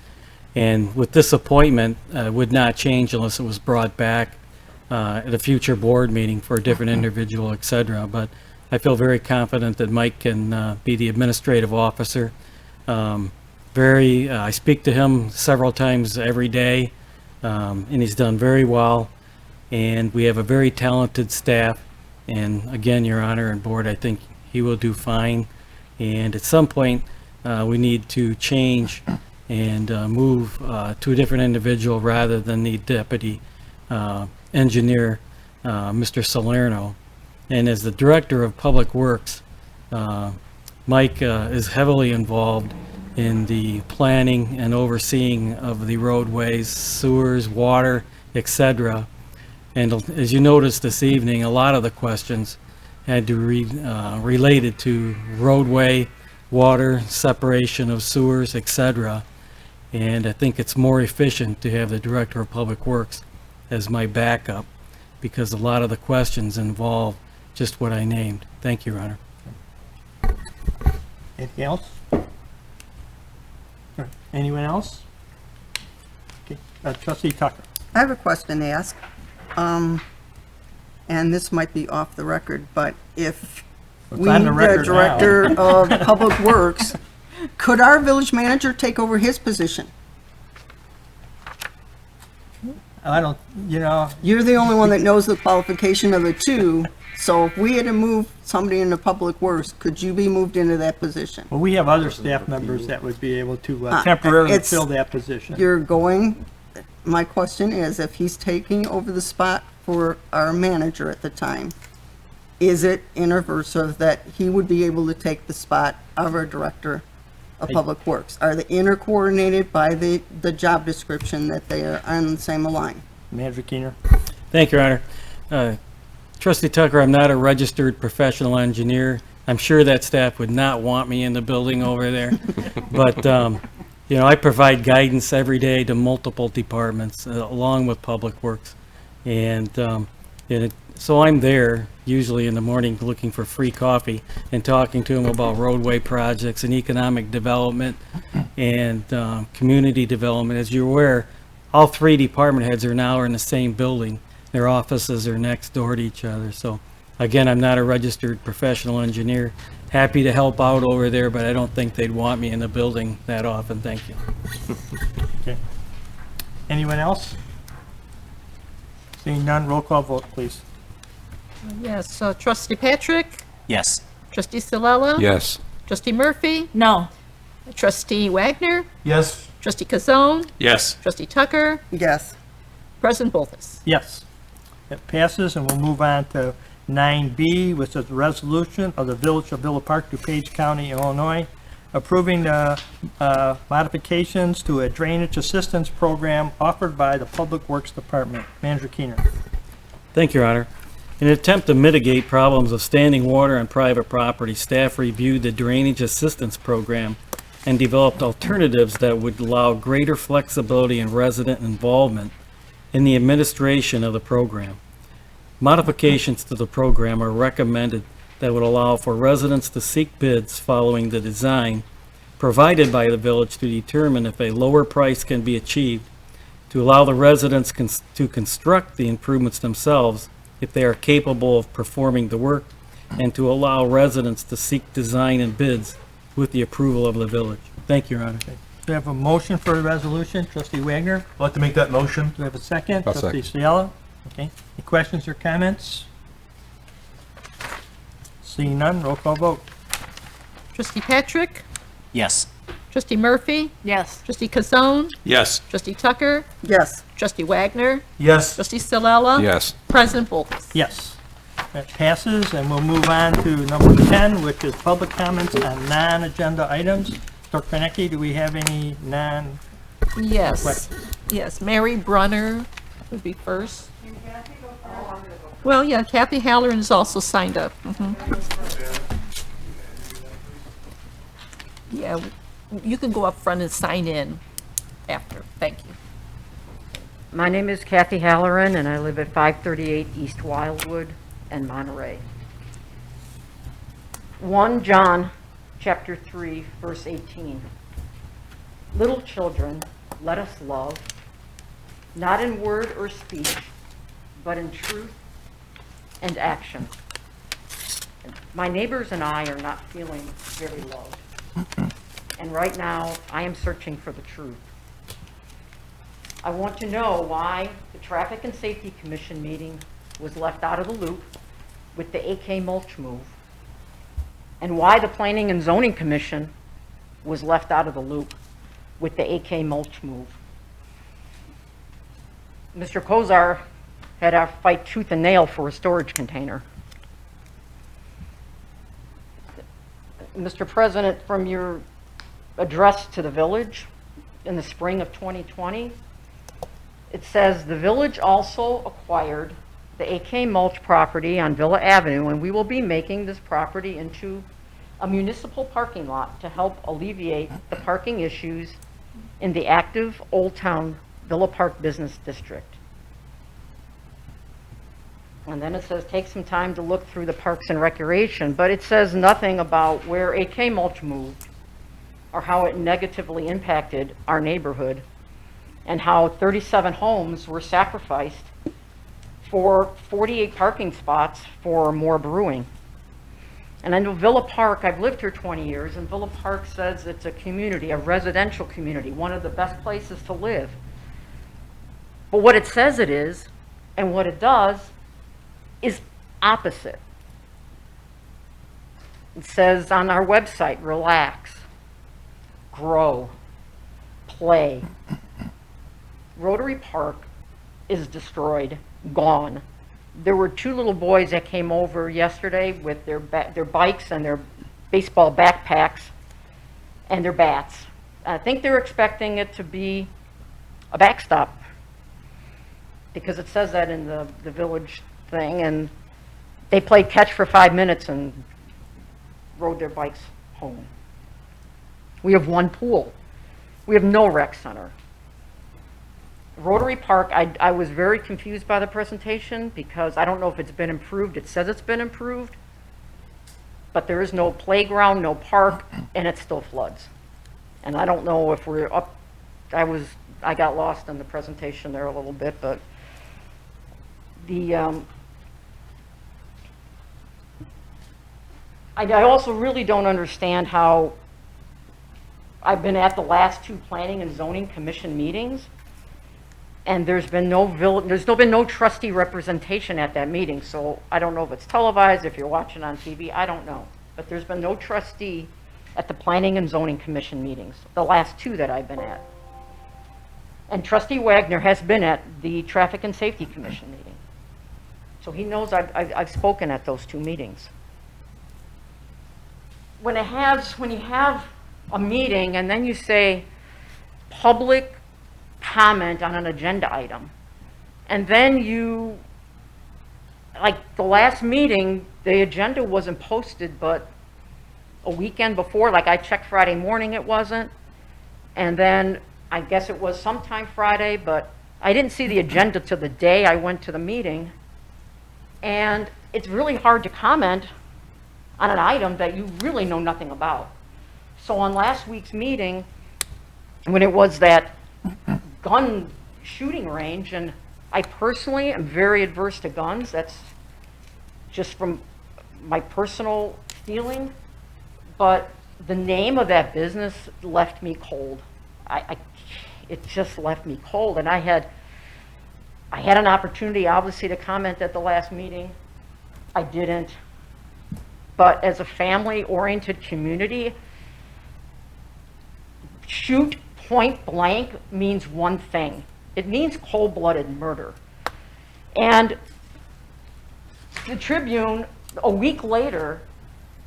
and with this appointment, would not change unless it was brought back at a future board meeting for a different individual, et cetera. But I feel very confident that Mike can be the administrative officer. I speak to him several times every day, and he's done very well. And we have a very talented staff. And again, Your Honor and Board, I think he will do fine. And at some point, we need to change and move to a different individual rather than the deputy engineer, Mr. Salerno. And as the Director of Public Works, Mike is heavily involved in the planning and overseeing of the roadways, sewers, water, etc. And as you noticed this evening, a lot of the questions had to related to roadway, water, separation of sewers, etc. And I think it's more efficient to have the Director of Public Works as my backup, because a lot of the questions involve just what I named. Thank you, Your Honor. Anything else? Anyone else? Okay, Trustee Tucker. I have a question to ask. And this might be off the record, but if It's we on need the a record Director now. of Public Works, could our village manager take over his position? I don't, you know, You're the only one that knows the qualification of the two, so if we had to move somebody into Public Works, could you be moved into that position? well, we have other staff members that would be able to temporarily it's- fill that position. You're going, my question is, if he's taking over the spot for our manager at the time, is it interversive that he would be able to take the spot of our Director of Public Works? Are they intercoordinated by the job description that they are on the same line? Manager Keener. Thank you, Your Honor. Trustee Tucker, I'm not a registered professional engineer. I'm sure that staff would not want me in the building over there. But, you know, I provide guidance every day to multiple departments, along with Public Works. And so I'm there usually in the morning looking for free coffee and talking to them about roadway projects and economic development and community development. As you're aware, all three department heads are now in the same building. Their offices are next door to each other. So again, I'm not a registered professional engineer. Happy to help out over there, but I don't think they'd want me in the building that often. Thank you. Okay. Anyone else? Seeing none, roll call vote, please. Yes, Trustee Patrick, Yes. Trustee Stilella. Yes. Trustee Murphy, No. Trustee Wagner, Yes. Trustee Kazone, Yes. Trustee Tucker, Yes. President Bolfus. Yes. It passes, and we'll move on to 9B, which is the resolution of the Village of Villa Park, DuPage County, Illinois, approving the modifications to a drainage assistance program offered by the Public Works Department. Manager Keener. Thank you, Your Honor. In an attempt to mitigate problems of standing water on private property, staff reviewed the drainage assistance program and developed alternatives that would allow greater flexibility and resident involvement in the administration of the program. Modifications to the program are recommended that would allow for residents to seek bids following the design provided by the village to determine if a lower price can be achieved, to allow the residents to construct the improvements themselves if they are capable of performing the work, and to allow residents to seek design and bids with the approval of the village. Thank you, Your Honor. Do we have a motion for the resolution? Trustee Wagner? I'd like to make that motion. Do we have a second? I'll Trustee Cielo? Okay. Any questions or comments? Seeing none, roll call vote. Trustee Patrick, Yes. Trustee Murphy, Yes. Trustee Kazone, Yes. Trustee Tucker, Yes. Trustee Wagner, Yes. Trustee Stilella. Yes. President Bolfus. Yes. That passes, and we'll move on to number 10, which is public comments on non-agenda items. Dr. Konecki, do we have any non? Yes, Questions? yes, Mary Brunner would be first. Well, yeah, Kathy Halloran is also signed up. Mhm. Yeah, you can go up front and sign in after, thank you. My name is Kathy Halloran, and I live at 538 East Wildwood in Monterey. 1 John, chapter 3, verse 18. Little children, let us love, not in word or speech, but in truth and action. My neighbors and I are not feeling very loved. And right now, I am searching for the truth. I want to know why the Traffic and Safety Commission meeting was left out of the loop with the AK mulch move, and why the Planning and Zoning Commission was left out of the loop with the AK mulch move. Mr. Kozar had to fight tooth and nail for a storage container. Mr. President, from your address to the village in the spring of 2020, it says the village also acquired the AK Mulch property on Villa Avenue, and we will be making this property into a municipal parking lot to help alleviate the parking issues in the active Old Town Villa Park Business District. And then it says, take some time to look through the Parks and Recreation, but it says nothing about where AK Mulch moved or how it negatively impacted our neighborhood and how 37 homes were sacrificed for 48 parking spots for more brewing. And I know Villa Park, I've lived here 20 years, and Villa Park says it's a community, a residential community, one of the best places to live. But what it says it is, and what it does, is opposite. It says on our website, relax, grow, play. Rotary Park is destroyed, gone. There were two little boys that came over yesterday with their bikes and their baseball backpacks and their bats. I think they're expecting it to be a backstop because it says that in the village thing, and they played catch for 5 minutes and rode their bikes home. We have one pool. We have no rec center. Rotary Park, I was very confused by the presentation because I don't know if it's been improved. It says it's been improved, but there is no playground, no park, and it still floods. And I don't know if we're up, I got lost in the presentation there a little bit, but I also really don't understand how I've been at the last two Planning and Zoning Commission meetings, and there's been no trustee representation at that meeting. So I don't know if it's televised, if you're watching on TV, I don't know. But there's been no trustee at the Planning and Zoning Commission meetings, the last two that I've been at. And Trustee Wagner has been at the Traffic and Safety Commission meeting. So he knows I've spoken at those two meetings. When you have a meeting and then you say public comment on an agenda item, and then you, like the last meeting, the agenda wasn't posted, but a weekend before, like I checked Friday morning, it wasn't, and then I guess it was sometime Friday, but I didn't see the agenda till the day I went to the meeting, and it's really hard to comment on an item that you really know nothing about. So on last week's meeting, when it was that gun shooting range, and I personally am very adverse to guns, that's just from my personal feeling, but the name of that business left me cold. It just left me cold, and I had an opportunity obviously to comment at the last meeting. I didn't. But as a family-oriented community, shoot point blank means one thing. It means cold-blooded murder. And the Tribune, a week later,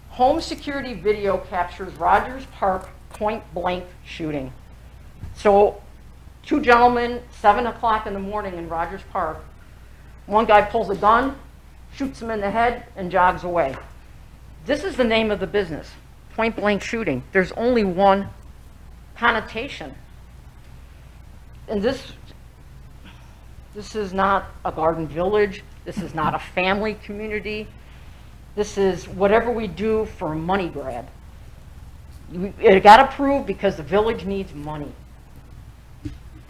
home security video captures Rogers Park point blank shooting. So 2 gentlemen, 7 o'clock in the morning in Rogers Park, one guy pulls a gun, shoots him in the head, and jogs away. This is the name of the business, point blank shooting. There's only one connotation. And this is not a garden village. This is not a family community. This is whatever we do for a money grab. It got approved because the village needs money.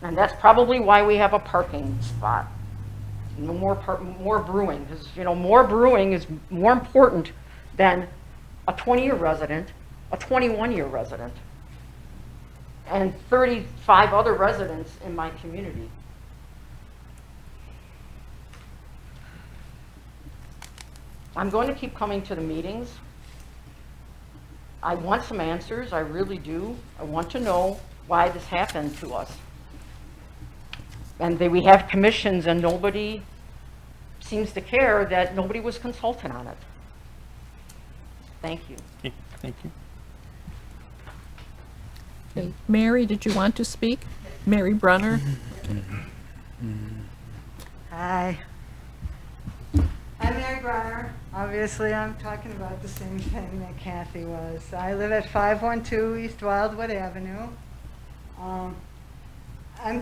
And that's probably why we have a parking spot. No more brewing, because more brewing is more important than a 20-year resident, a 21-year resident, and 35 other residents in my community. I'm going to keep coming to the meetings. I want some answers, I really do. I want to know why this happened to us. And we have commissions and nobody seems to care that nobody was consulted on it. Thank you. Okay, thank you. Okay. Mary, did you want to speak? Mary Brunner? Hi. I'm Mary Brunner. Obviously, I'm talking about the same thing that Kathy was. I live at 512 East Wildwood Avenue. I'm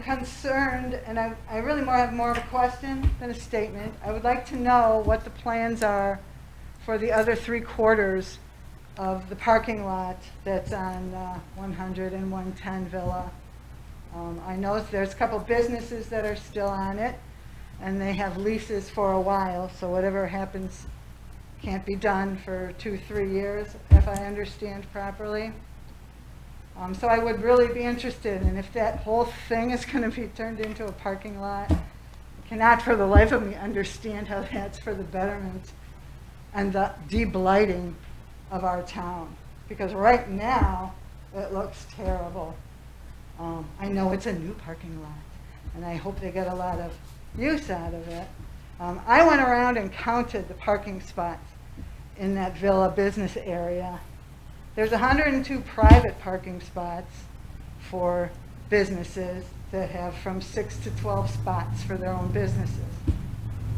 concerned, and I really have more of a question than a statement. I would like to know what the plans are for the other 3/4 of the parking lot that's on 100 and 110 Villa. I know there's a couple businesses that are still on it, and they have leases for a while, so whatever happens can't be done for 2-3 years, if I understand properly. So I would really be interested in if that whole thing is going to be turned into a parking lot. I cannot for the life of me understand how that's for the betterment and the de-blighting of our town, because right now it looks terrible. I know it's a new parking lot, and I hope they get a lot of use out of it. I went around and counted the parking spots in that Villa business area. There's 102 private parking spots for businesses that have from 6 to 12 spots for their own businesses.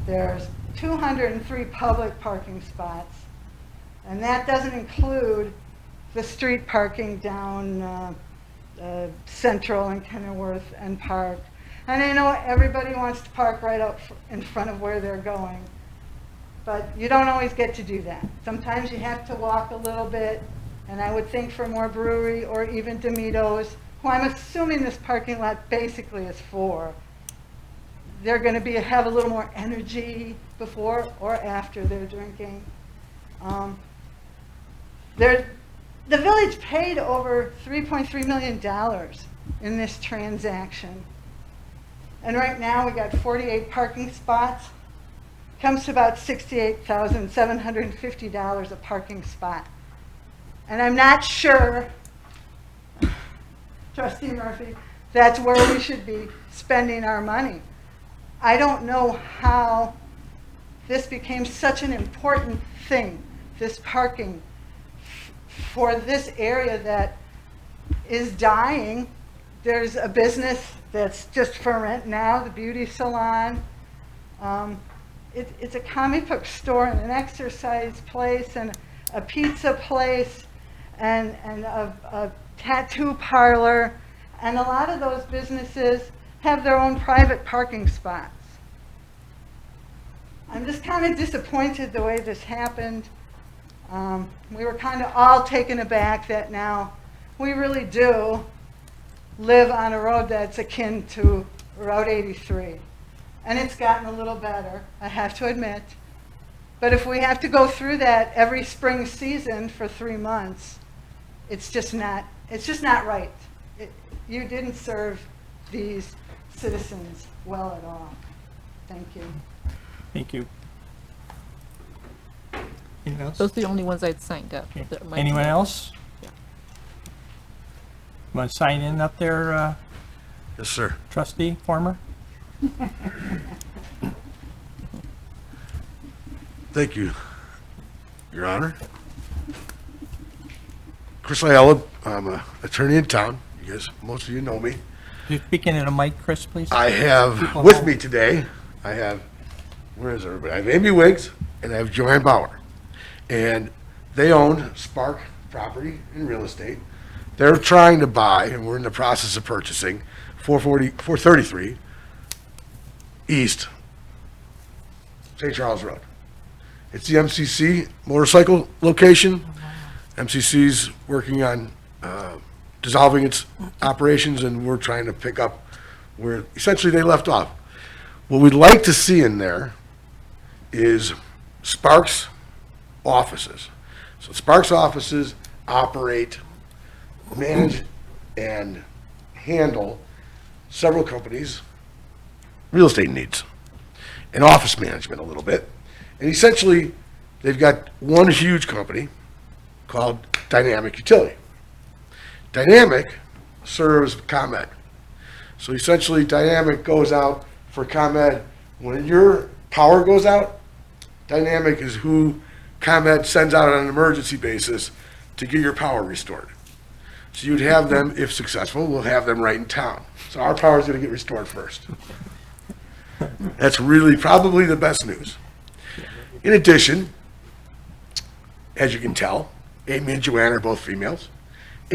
There's 203 public parking spots, and that doesn't include the street parking down Central and Kenilworth and Park. And I know everybody wants to park right up in front of where they're going, but you don't always get to do that. Sometimes you have to walk a little bit, and I would think for more brewery or even Demito's, who I'm assuming this parking lot basically is for, they're going to have a little more energy before or after they're drinking. The village paid over $3.3 million in this transaction. And right now we got 48 parking spots. Comes to about $68,750 a parking spot. And I'm not sure, Trustee Murphy, that's where we should be spending our money. I don't know how this became such an important thing, this parking, for this area that is dying. There's a business that's just for rent now, the beauty salon. It's a comic book store and an exercise place and a pizza place and a tattoo parlor. And a lot of those businesses have their own private parking spots. I'm just kind of disappointed the way this happened. We were kind of all taken aback that now we really do live on a road that's akin to Route 83. And it's gotten a little better, I have to admit. But if we have to go through that every spring season for 3 months, it's just not right. You didn't serve these citizens well at all. Thank you. Thank you. Anyone else? Those are the only ones I'd signed up. Okay. That might Anyone be- else? Yeah. Want to sign in up there, Yes, sir. trustee, former? Thank you, Your Honor. Chris Ayala, I'm an attorney in town. You guys, most of you know me. Could you speak into the mic, Chris, please? I have People with know. me today, where is everybody? I have Amy Wiggs and I have Joanne Bauer. And they own Spark Property and Real Estate. They're trying to buy, and we're in the process of purchasing, 433 East St. Charles Road. It's the MCC motorcycle location. MCC's working on dissolving its operations, and we're trying to pick up where essentially they left off. What we'd like to see in there is Sparks offices. So Sparks offices operate, manage, and handle several companies' real estate needs and office management a little bit. And essentially, they've got one huge company called Dynamic Utility. Dynamic serves ComEd. So essentially, Dynamic goes out for ComEd. When your power goes out, Dynamic is who ComEd sends out on an emergency basis to get your power restored. So you'd have them, if successful, we'll have them right in town. So our power is going to get restored first. That's really probably the best news. In addition, as you can tell, Amy and Joanne are both females,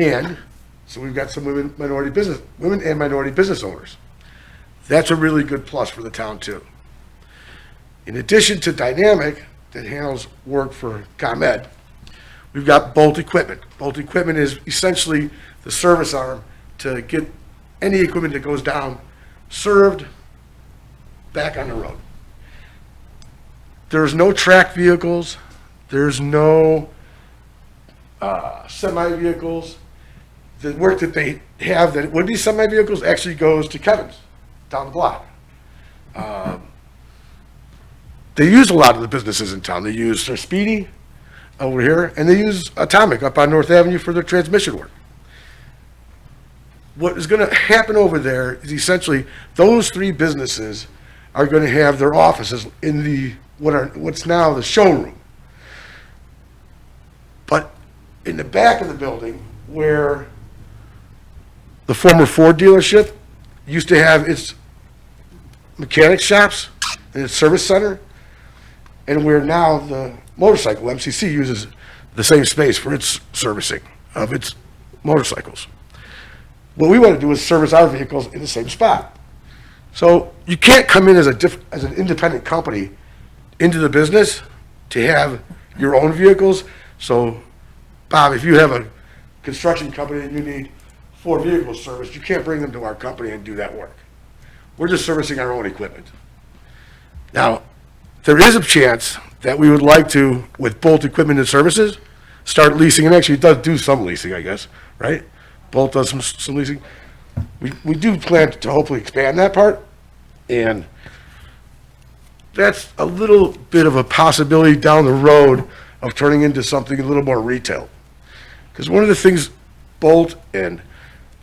and so we've got some women and minority business owners. That's a really good plus for the town too. In addition to Dynamic, that handles work for ComEd, we've got Bolt Equipment. Bolt Equipment is essentially the service arm to get any equipment that goes down served back on the road. There's no track vehicles, there's no semi-vehicles. The work that they have that would be semi-vehicles actually goes to Kevin's down the block. They use a lot of the businesses in town. They use their Speedy over here, and they use Atomic up on North Avenue for their transmission work. What is going to happen over there is essentially those three businesses are going to have their offices in the what's now the showroom. But in the back of the building, where the former Ford dealership used to have its mechanic shops and its service center, and where now the motorcycle MCC uses the same space for its servicing of its motorcycles. What we want to do is service our vehicles in the same spot. So you can't come in as an independent company into the business to have your own vehicles. So, Bob, if you have a construction company and you need 4 vehicles serviced, you can't bring them to our company and do that work. We're just servicing our own equipment. Now, there is a chance that we would like to, with Bolt Equipment and Services, start leasing, and actually it does do some leasing, I guess, right? Bolt does some leasing. We do plan to hopefully expand that part, and that's a little bit of a possibility down the road of turning into something a little more retail. Because one of the things Bolt and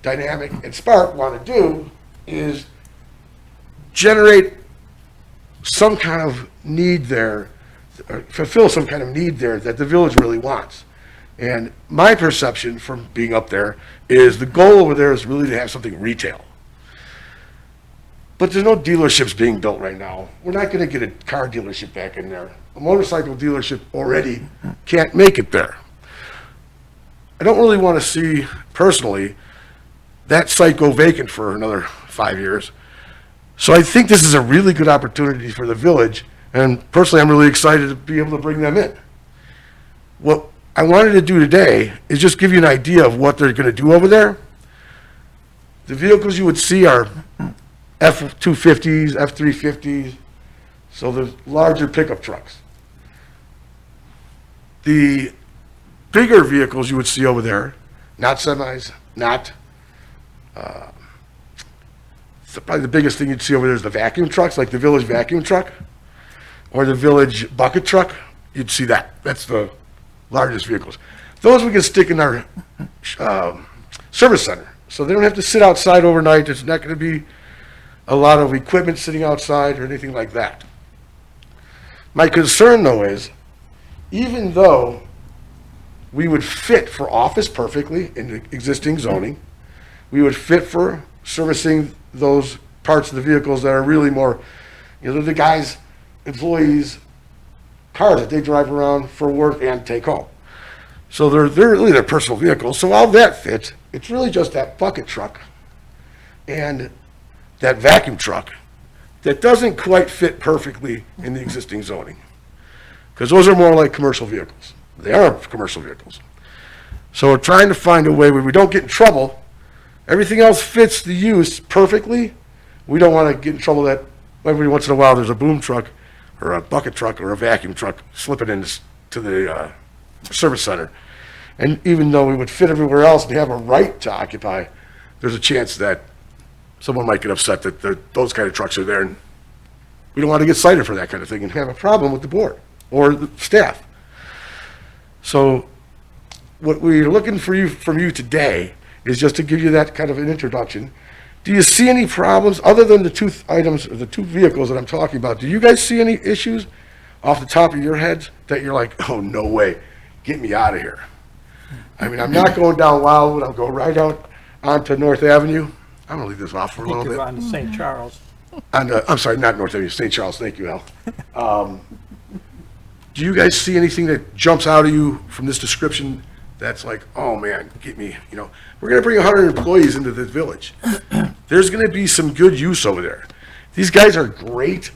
Dynamic and Spark want to do is generate some kind of need there, or fulfill some kind of need there that the village really wants. And my perception from being up there is the goal over there is really to have something retail. But there's no dealerships being built right now. We're not going to get a car dealership back in there. A motorcycle dealership already can't make it there. I don't really want to see, personally, that site go vacant for another 5 years. So I think this is a really good opportunity for the village, and personally I'm really excited to be able to bring them in. What I wanted to do today is just give you an idea of what they're going to do over there. The vehicles you would see are F-250s, F-350s, so the larger pickup trucks. The bigger vehicles you would see over there, not semis, not probably the biggest thing you'd see over there is the vacuum trucks, like the village vacuum truck or the village bucket truck. You'd see that. That's the largest vehicles. Those we can stick in our service center, so they don't have to sit outside overnight. There's not going to be a lot of equipment sitting outside or anything like that. My concern, though, is even though we would fit for office perfectly in the existing zoning, we would fit for servicing those parts of the vehicles that are really more, they're the guys, employees, cars that they drive around for work and take home. So they're really their personal vehicles. So all that fits. It's really just that bucket truck and that vacuum truck that doesn't quite fit perfectly in the existing zoning, because those are more like commercial vehicles. They are commercial vehicles. So we're trying to find a way where we don't get in trouble. Everything else fits the use perfectly. We don't want to get in trouble that every once in a while there's a boom truck or a bucket truck or a vacuum truck slipping into the service center. And even though we would fit everywhere else and have a right to occupy, there's a chance that someone might get upset that those kind of trucks are there, and we don't want to get cited for that kind of thing and have a problem with the board or the staff. So what we're looking from you today is just to give you that kind of an introduction. Do you see any problems other than the two items or the two vehicles that I'm talking about? Do you guys see any issues off the top of your heads that you're like, oh, no way, get me out of here? I mean, I'm not going down Wildwood. I'll go right out onto North Avenue. I'm going to leave this off for a little bit. You're on to St. Charles. I'm sorry, not North Avenue, St. Charles. Thank you, Al. Do you guys see anything that jumps out at you from this description that's like, oh man, get me, you know, we're gonna bring 100 employees into this village. There's gonna be some good use over there. These guys are great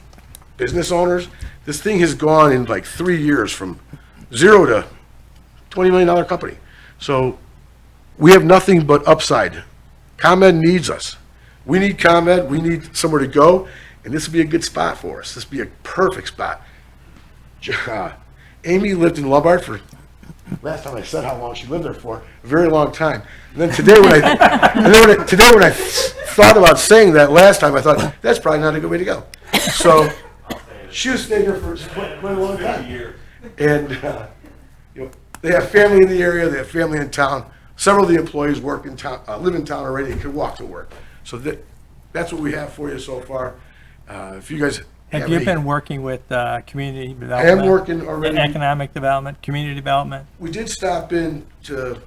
business owners. This thing has gone in like 3 years from 0 to $20 million company. So we have nothing but upside. ComEd needs us. We need ComEd, we need somewhere to go, and this would be a good spot for us. This would be a perfect spot. Amy lived in Lombard for, last time I said how long she lived there for, a very long time. And then today when I thought about saying that last time, I thought, that's probably not a good way to go. So she was staying here for quite a long time. And you know, they have family in the area, they have family in town. Several of the employees work in town, live in town already, and can walk to work. So that's what we have for you so far. If you guys have you been working with community development? I am working already. Economic development, community development? We did stop in to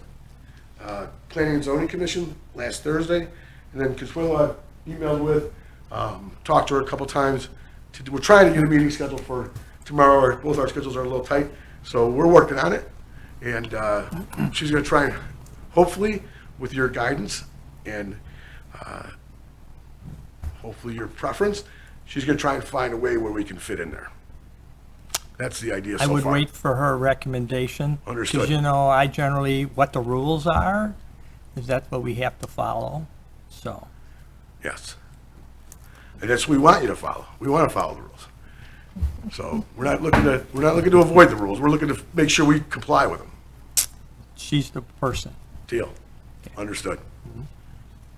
Planning and Zoning Commission last Thursday, and then Consuelo I emailed with, talked to her a couple times. We're trying to get a meeting scheduled for tomorrow. Both our schedules are a little tight, so we're working on it. And she's going to try and, hopefully, with your guidance and hopefully your preference, she's going to try and find a way where we can fit in there. That's the idea so far. I would wait for her recommendation. Understood. Because, you know, I generally, what the rules are, is that's what we have to follow, so. Yes. And that's what we want you to follow. We want to follow the rules. So we're not looking to avoid the rules. We're looking to make sure we comply with them. She's the person. Deal. Understood.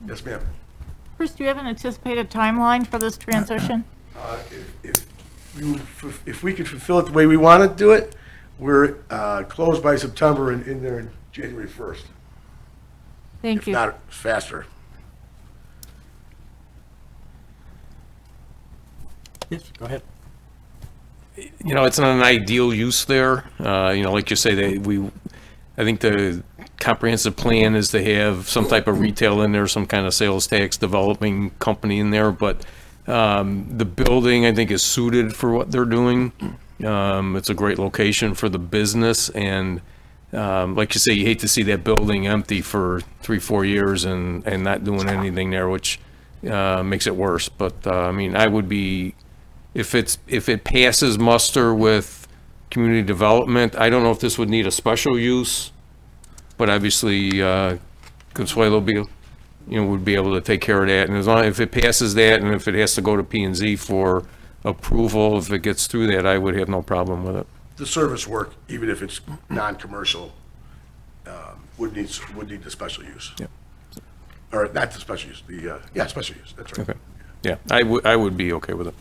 Yes, ma'am. Chris, do you have an anticipated timeline for this transition? If we could fulfill it the way we want to do it, we're closed by September and in there in January 1st. Thank you. If not faster. Yes, go ahead. You know, it's not an ideal use there. You know, like you say, I think the comprehensive plan is to have some type of retail in there, some kind of sales tax developing company in there, but the building, I think, is suited for what they're doing. It's a great location for the business, and like you say, you hate to see that building empty for 3-4 years and not doing anything there, which makes it worse. But I mean, I would be, if it passes muster with community development, I don't know if this would need a special use, but obviously Consuelo would be able to take care of that. And as long if it passes that, and if it has to go to P&Z for approval, if it gets through that, I would have no problem with it. The service work, even if it's non-commercial, would need the special use. Yeah. Or not the special use, special use, that's right. Okay. Yeah, I would be okay with it.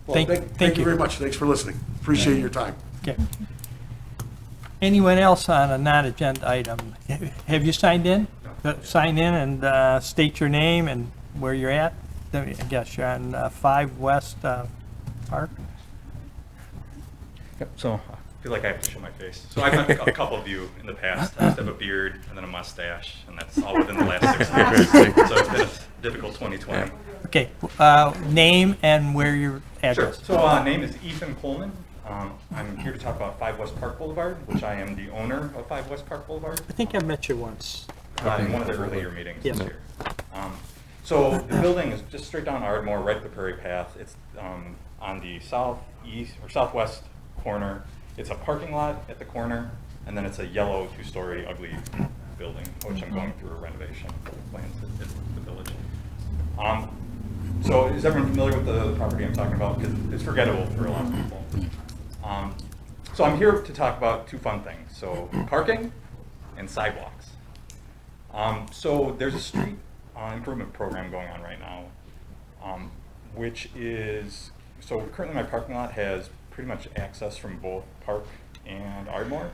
Well, thank you very much. Thanks for listening. Appreciate your time. Okay. Anyone else on a non-agenda item? Have you signed in? Sign in and state your name and where you're at. I guess you're on 5 West Park. Yep, so I feel like I have to show my face. So I've met a couple of you in the past. I used to have a beard and then a mustache, and that's all within the last 6 months. So it's been a difficult 2020. Okay, name and where your address. Sure. So name is Ethan Coleman. I'm here to talk about 5 West Park Boulevard, which I am the owner of 5 West Park Boulevard. I think I met you once. In one of the earlier meetings Yes. this year. So the building is just straight down Ardmore, right at the Prairie Path. It's on the southeast or southwest corner. It's a parking lot at the corner, and then it's a yellow 2-story ugly building, which I'm going through a renovation plans at the village. So is everyone familiar with the property I'm talking about? Because it's forgettable for a lot of people. So I'm here to talk about 2 fun things. So parking and sidewalks. So there's a street improvement program going on right now, which is, so currently my parking lot has pretty much access from both Park and Ardmore.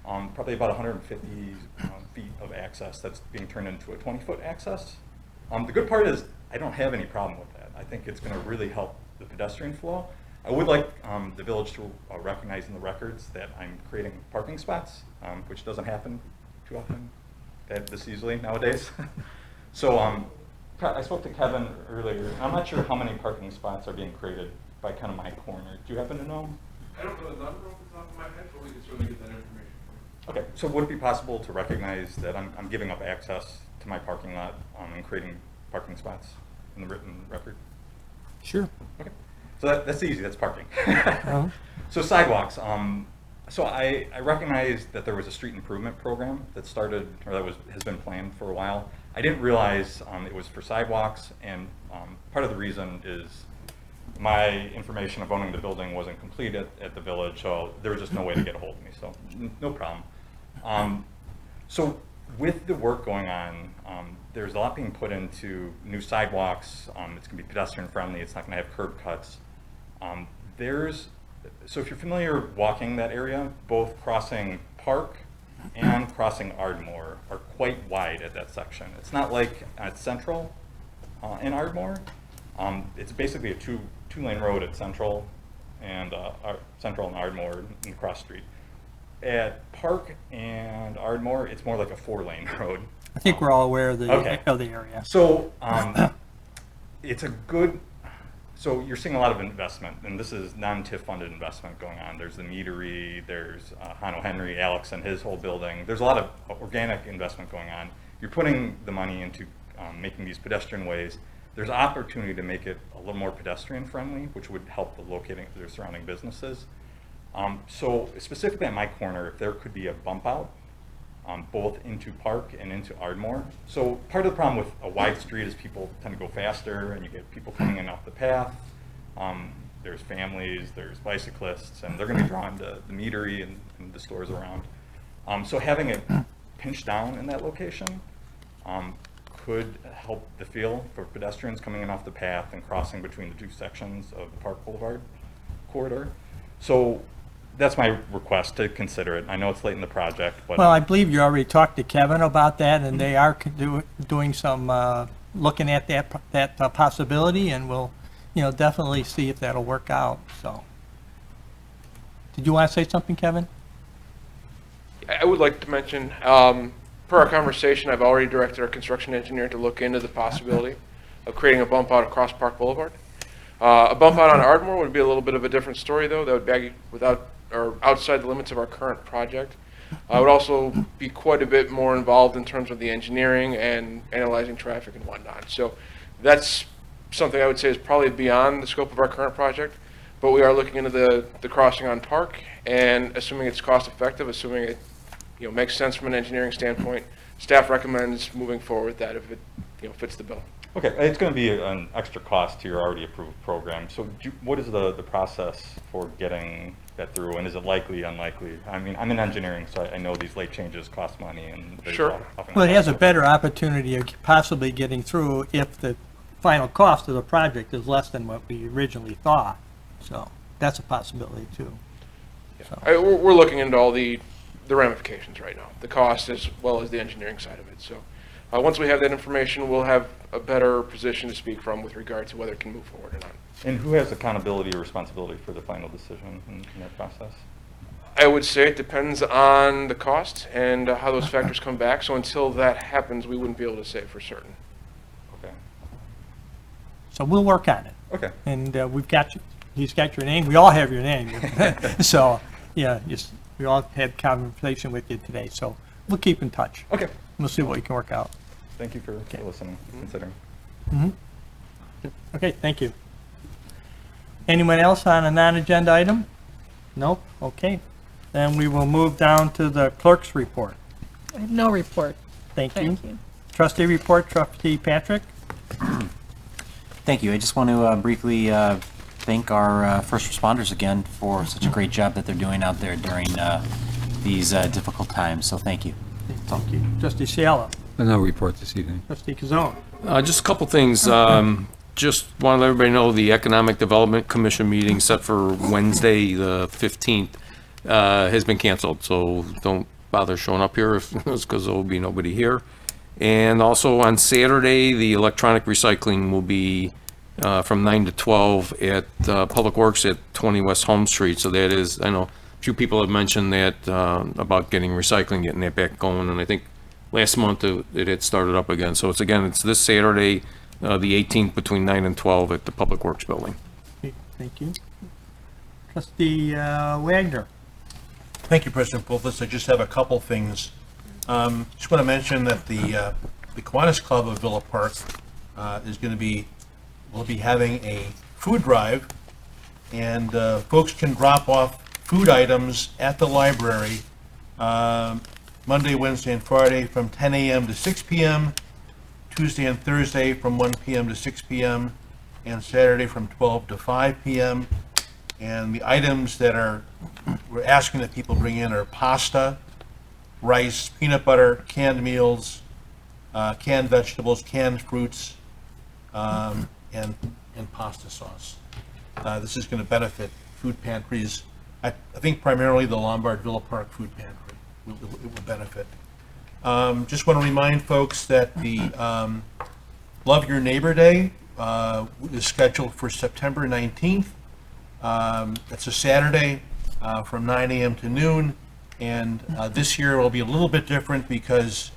Probably about 150 feet of access that's being turned into a 20-foot access. The good part is I don't have any problem with that. I think it's going to really help the pedestrian flow. I would like the village to recognize in the records that I'm creating parking spots, which doesn't happen too often this easily nowadays. So I spoke to Kevin earlier. I'm not sure how many parking spots are being created by kind of my corner. Do you happen to know? I don't know the number off the top of my head, but we can certainly get that information. Okay, so would it be possible to recognize that I'm giving up access to my parking lot and creating parking spots in the written record? Sure. Okay, so that's easy, that's parking. Uh-huh. So sidewalks, so I recognize that there was a street improvement program that started, or that has been planned for a while. I didn't realize it was for sidewalks, and part of the reason is my information of owning the building wasn't complete at the village, so there was just no way to get a hold of me, so no problem. So with the work going on, there's a lot being put into new sidewalks. It's going to be pedestrian friendly. It's not going to have curb cuts. So if you're familiar walking that area, both crossing Park and crossing Ardmore are quite wide at that section. It's not like at Central in Ardmore. It's basically a two-lane road at Central and Ardmore in the cross street. At Park and Ardmore, it's more like a 4-lane road. I think we're all aware of the Okay. area. So it's a good. So you're seeing a lot of investment, and this is non-TIF funded investment going on. There's the meadery, there's Hano Henry, Alex and his whole building. There's a lot of organic investment going on. You're putting the money into making these pedestrian ways. There's opportunity to make it a little more pedestrian friendly, which would help the locating their surrounding businesses. So specifically at my corner, if there could be a bump out, both into Park and into Ardmore. So part of the problem with a wide street is people tend to go faster and you get people coming in off the path. There's families, there's bicyclists, and they're going to be drawn to the meadery and the stores around. So having it pinched down in that location could help the feel for pedestrians coming in off the path and crossing between the two sections of the Park Boulevard corridor. So that's my request to consider it. I know it's late in the project, but Well, I believe you already talked to Kevin about that, and they are doing some looking at that possibility, and we'll, definitely see if that'll work out. So, did you want to say something, Kevin? I would like to mention, per our conversation, I've already directed our construction engineer to look into the possibility of creating a bump out across Park Boulevard. A bump out on Ardmore would be a little bit of a different story, though. That would be outside the limits of our current project. I would also be quite a bit more involved in terms of the engineering and analyzing traffic and whatnot. So that's something I would say is probably beyond the scope of our current project. But we are looking into the crossing on Park, and assuming it's cost effective, assuming it makes sense from an engineering standpoint, staff recommends moving forward with that if it fits the bill. okay, it's going to be an extra cost to your already approved program. So what is the process for getting that through, and is it likely, unlikely? I mean, I'm in engineering, so I know these late changes cost money, and Sure. Well, it has a better opportunity of possibly getting through if the final cost of the project is less than what we originally thought. So that's a possibility too. So. We're looking into all the ramifications right now, the cost as well as the engineering side of it. So once we have that information, we'll have a better position to speak from with regard to whether it can move forward or not. And who has accountability or responsibility for the final decision in that process? I would say it depends on the cost and how those factors come back. So until that happens, we wouldn't be able to say for certain. Okay. So we'll work on it. Okay. And we've got you. He's got your name. We all have your name. So yeah, we all had conversation with you today. So we'll keep in touch. Okay. We'll see what we can work out. Thank you for listening, considering. Mm-hmm. Okay, thank you. Anyone else on a non-agenda item? Nope. Okay. Then we will move down to the clerk's report. I have no report. Thank you. Thank you. Trustee report, Trustee Patrick. Thank you. I just want to briefly thank our first responders again for such a great job that they're doing out there during these difficult times. So thank you. Thank you. Trustee Cielo. No report this evening. Trustee Kazone. Just a couple things. Just want to let everybody know the Economic Development Commission meeting set for Wednesday, the 15th, has been canceled. So don't bother showing up here if it's because there will be nobody here. And also on Saturday, the electronic recycling will be from 9 to 12 at Public Works at 20 West Home Street. So that is, I know a few people have mentioned that about getting recycling, getting that back going. And I think last month it had started up again. So it's this Saturday, the 18th between 9 and 12 at the Public Works Building. Okay, thank you. Trustee Wagner. Thank you, President Pulvis. I just have a couple things. Just want to mention that the Kiwanis Club of Villa Park will be having a food drive, and folks can drop off food items at the library Monday, Wednesday, and Friday from 10 a.m. to 6 p.m., Tuesday and Thursday from 1 p.m. to 6 p.m., and Saturday from 12 to 5 p.m. And the items that we're asking that people bring in are pasta, rice, peanut butter, canned meals, canned vegetables, canned fruits, and pasta sauce. This is going to benefit food pantries. I think primarily the Lombard Villa Park Food Pantry it will benefit. Just want to remind folks that the Love Your Neighbor Day is scheduled for September 19th. It's a Saturday from 9 a.m. to noon, and this year will be a little bit different because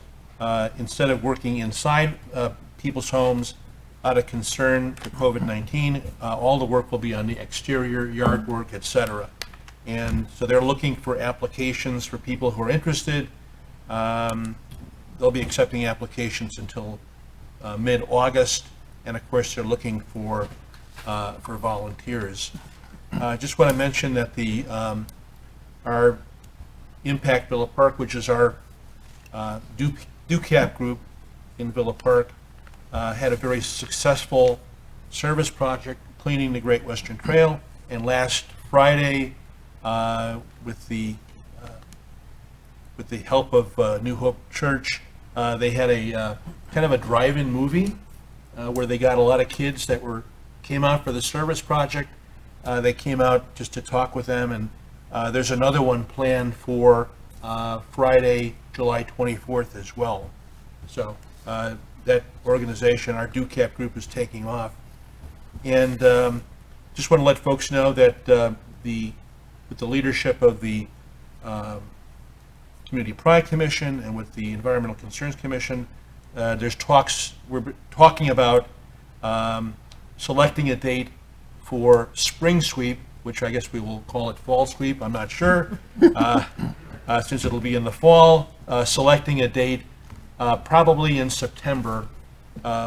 instead of working inside people's homes out of concern for COVID-19, all the work will be on the exterior, yard work, etc. And so they're looking for applications for people who are interested. They'll be accepting applications until mid-August, and of course they're looking for volunteers. I just want to mention that our Impact Villa Park, which is our DUCAP group in Villa Park, had a very successful service project cleaning the Great Western Trail, and last Friday, with the help of New Hope Church, they had a kind of a drive-in movie where they got a lot of kids that came out for the service project. They came out just to talk with them, and there's another one planned for Friday, July 24th as well. So that organization, our DUCAP group, is taking off. And just want to let folks know that with the leadership of the Community Pride Commission and with the Environmental Concerns Commission, we're talking about selecting a date for spring sweep, which I guess we will call it fall sweep, I'm not sure, since it'll be in the fall, selecting a date probably in September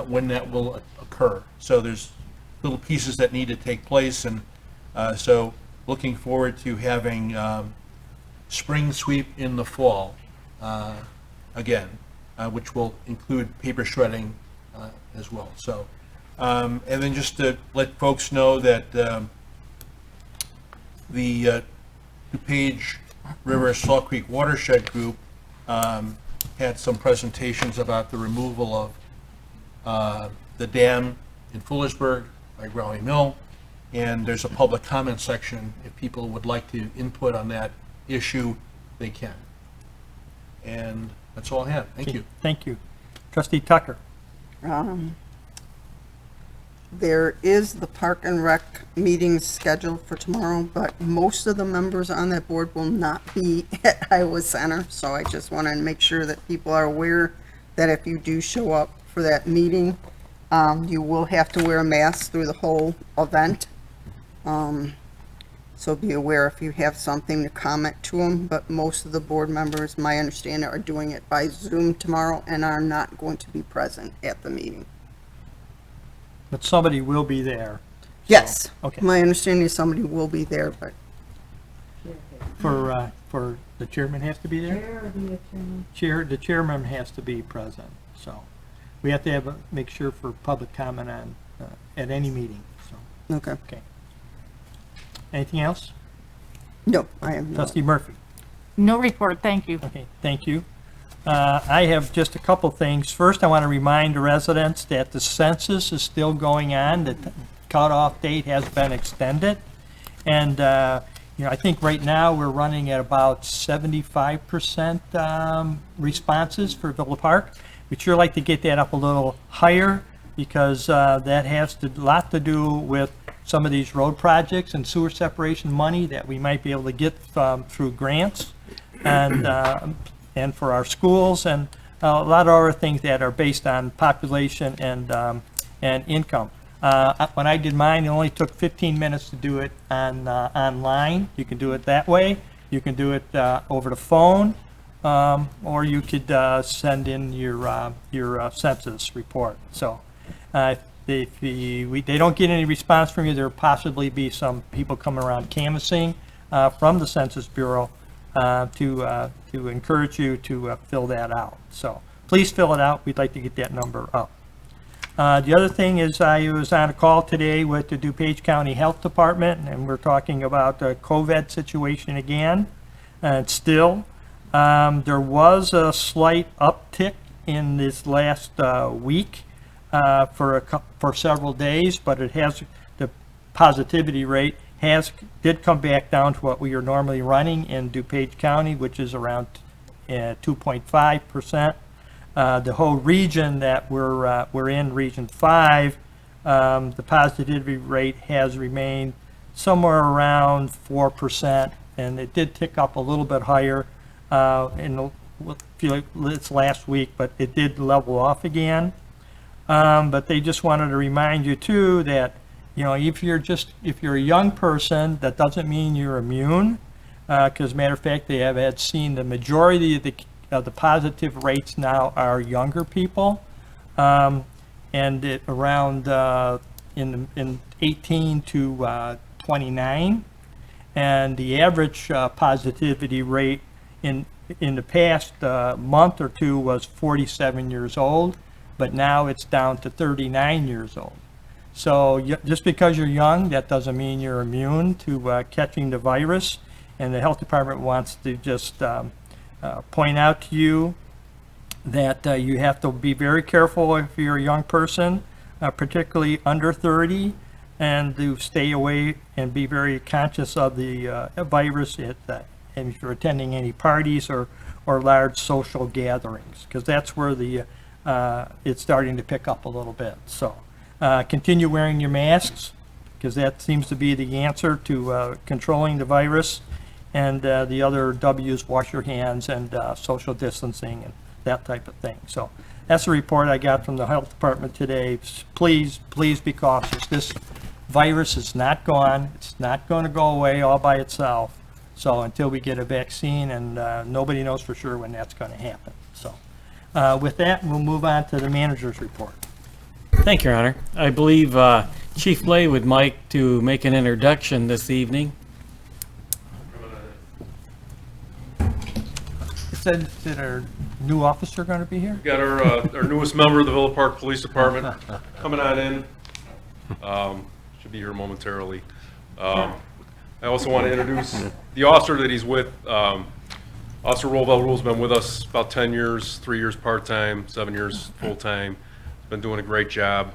when that will occur. So there's little pieces that need to take place, and so looking forward to having spring sweep in the fall again, which will include paper shredding as well. So, and then just to let folks know that the DuPage River Salt Creek Watershed Group had some presentations about the removal of the dam in Fullersburg by Growey Mill, and there's a public comment section. If people would like to input on that issue, they can. And that's all I have. Thank you. Thank you. Trustee Tucker. There is the Park and Rec meeting scheduled for tomorrow, but most of the members on that board will not be at Iowa Center, so I just want to make sure that people are aware that if you do show up for that meeting, you will have to wear a mask through the whole event. So be aware if you have something to comment to them, but most of the board members, my understanding, are doing it by Zoom tomorrow and are not going to be present at the meeting. But somebody will be there. Yes. Okay. My understanding is somebody will be there, but For the chairman has to be there? The chairman has to be present, so we have to make sure for public comment on, at any meeting, so. Okay. Okay. Anything else? No, I have not. Trustee Murphy? No report, thank you. Okay, thank you. I have just a couple things. First, I want to remind the residents that the census is still going on. The cutoff date has been extended. And, I think right now we're running at about 75% responses for Villa Park. We'd sure like to get that up a little higher because that has a lot to do with some of these road projects and sewer separation money that we might be able to get through grants and for our schools and a lot of other things that are based on population and and income. When I did mine, it only took 15 minutes to do it online. You can do it that way. You can do it over the phone, or you could send in your census report. So if they don't get any response from you, there'll possibly be some people coming around canvassing from the Census Bureau to encourage you to fill that out. So please fill it out. We'd like to get that number up. The other thing is I was on a call today with the DuPage County Health Department, and we're talking about the COVID situation again. And still, there was a slight uptick in this last week for several days, but the positivity rate did come back down to what we are normally running in DuPage County, which is around 2.5%. The whole region that we're in, Region 5, the positivity rate has remained somewhere around 4%, and it did tick up a little bit higher this last week, but it did level off again. But they just wanted to remind you too that, you know, if you're a young person, that doesn't mean you're immune, because as a matter of fact, they have had seen the majority of the positive rates now are younger people, and around in 18 to 29, and the average positivity rate in the past month or two was 47 years old, but now it's down to 39 years old. So just because you're young, that doesn't mean you're immune to catching the virus, and the health department wants to just point out to you that you have to be very careful if you're a young person, particularly under 30, and to stay away and be very conscious of the virus and if you're attending any parties or large social gatherings, because that's where it's starting to pick up a little bit. So continue wearing your masks, because that seems to be the answer to controlling the virus. And the other W's, wash your hands and social distancing and that type of thing. So that's the report I got from the health department today. Please be cautious. This virus is not gone. It's not going to go away all by itself. So until we get a vaccine, and nobody knows for sure when that's going to happen. So with that, we'll move on to the manager's report. Thank you, Your Honor. I believe Chief Lay would like to make an introduction this evening. Said that our new officer going to be here? We got our newest member of the Villa Park Police Department coming on in. Should be here momentarily. I also want to introduce the officer that he's with. Officer Rovell Rule's been with us about 10 years, 3 years part-time, 7 years full-time. He's been doing a great job.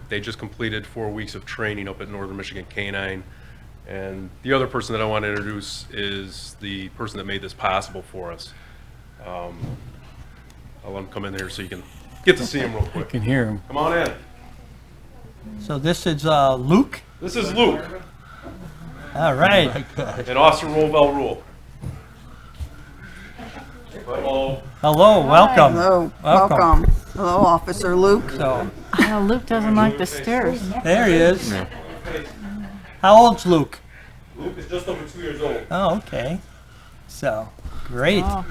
They just completed 4 weeks of training up at Northern Michigan K-9. And the other person that I want to introduce is the person that made this possible for us. I'll let him come in here so you can get to see him real quick. I can hear him. Come on in. So this is Luke? This is Luke. All right. And Officer Rovell Rule. Hello. Hello, welcome. Hello, welcome. Hello, Officer Luke. So, Luke doesn't like the stairs. there he is. How old's Luke? Luke is just over 2 years old. Oh, okay. So, great. Oh.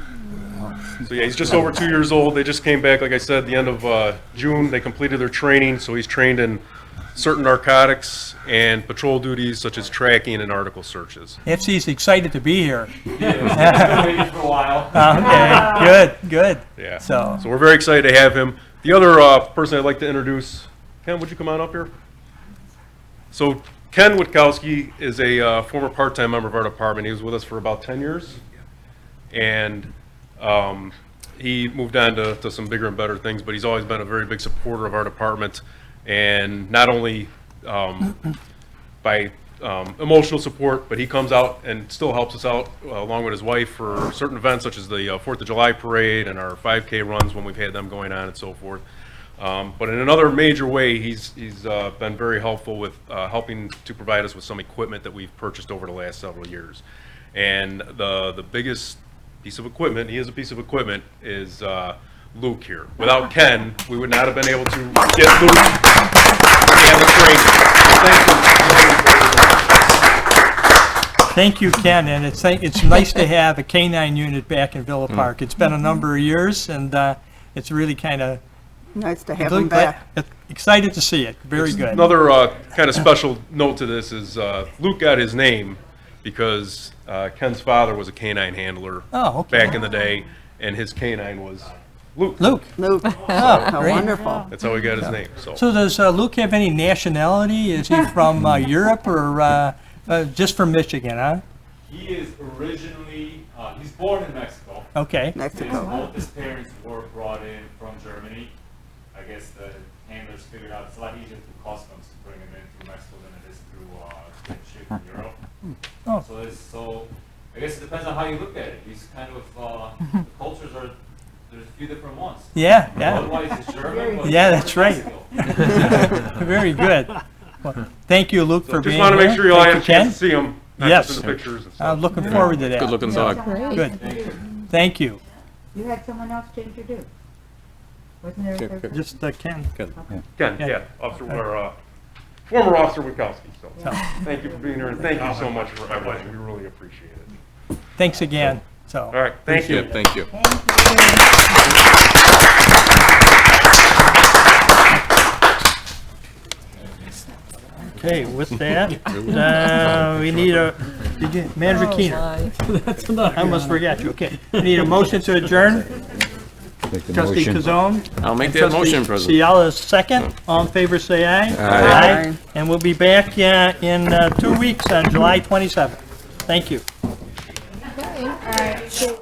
So yeah, he's just over 2 years old. They just came back, like I said, the end of June. They completed their training, so he's trained in certain narcotics and patrol duties such as tracking and article searches. FC's excited to be here. Yeah, he's been waiting for a while. Okay, good. Yeah. So we're very excited to have him. The other person I'd like to introduce, Ken, would you come on up here? So Ken Witkowski is a former part-time member of our department. He was with us for about 10 years. And he moved on to some bigger and better things, but he's always been a very big supporter of our department, and not only by emotional support, but he comes out and still helps us out along with his wife for certain events such as the 4th of July parade and our 5K runs when we've had them going on and so forth. But in another major way, he's been very helpful with helping to provide us with some equipment that we've purchased over the last several years. And the biggest piece of equipment, he is a piece of equipment, is Luke here. Without Ken, we would not have been able to get Luke and the training. Thank you, Ken, and it's nice to have a K-9 unit back in Villa Park. It's been a number of years, and it's really kind of Nice to have them back. excited to see it. Very good. Another kind of special note to this is Luke got his name because Ken's father was a canine handler back in the day, and his canine was Luke. Luke. Luke. Oh, great. Wonderful. That's how he got his name. So does Luke have any nationality? Is he from Europe or just from Michigan, huh? He is originally, he's born in Mexico. Okay. Both his parents were brought in from Germany. I guess the handlers figured out it's a lot easier through customs to bring him in through Mexico than it is through ship in Europe. Oh. So I guess it depends on how you look at it. He's kind of, the cultures are, there's a few different ones. Yeah. Otherwise it's German. But Yeah, that's right. Very good. Well, thank you, Luke, for being here. Just want to make sure you all Thank had a you, Ken. chance to see him. Not Yes. just in the pictures and stuff. I'm looking forward to that. Good looking dog. Good. Thank you. You had someone else to introduce? Wasn't there a third person? Just Ken. Ken, yeah, officer, or former Officer Witkowski. So, thank you for being here, and thank you so much for everything. We really appreciate it. Thanks again. So. All right, thank you. Thank you. Okay, with that, we need Manager Keener. That's enough. I almost forgot you. Okay. We need a motion to adjourn. Trustee Kazone. I'll make and that Trustee motion, President. Ciala is second. All in favor, say aye. Aye. And we'll be back in 2 weeks on July 27th. Thank you. All right, so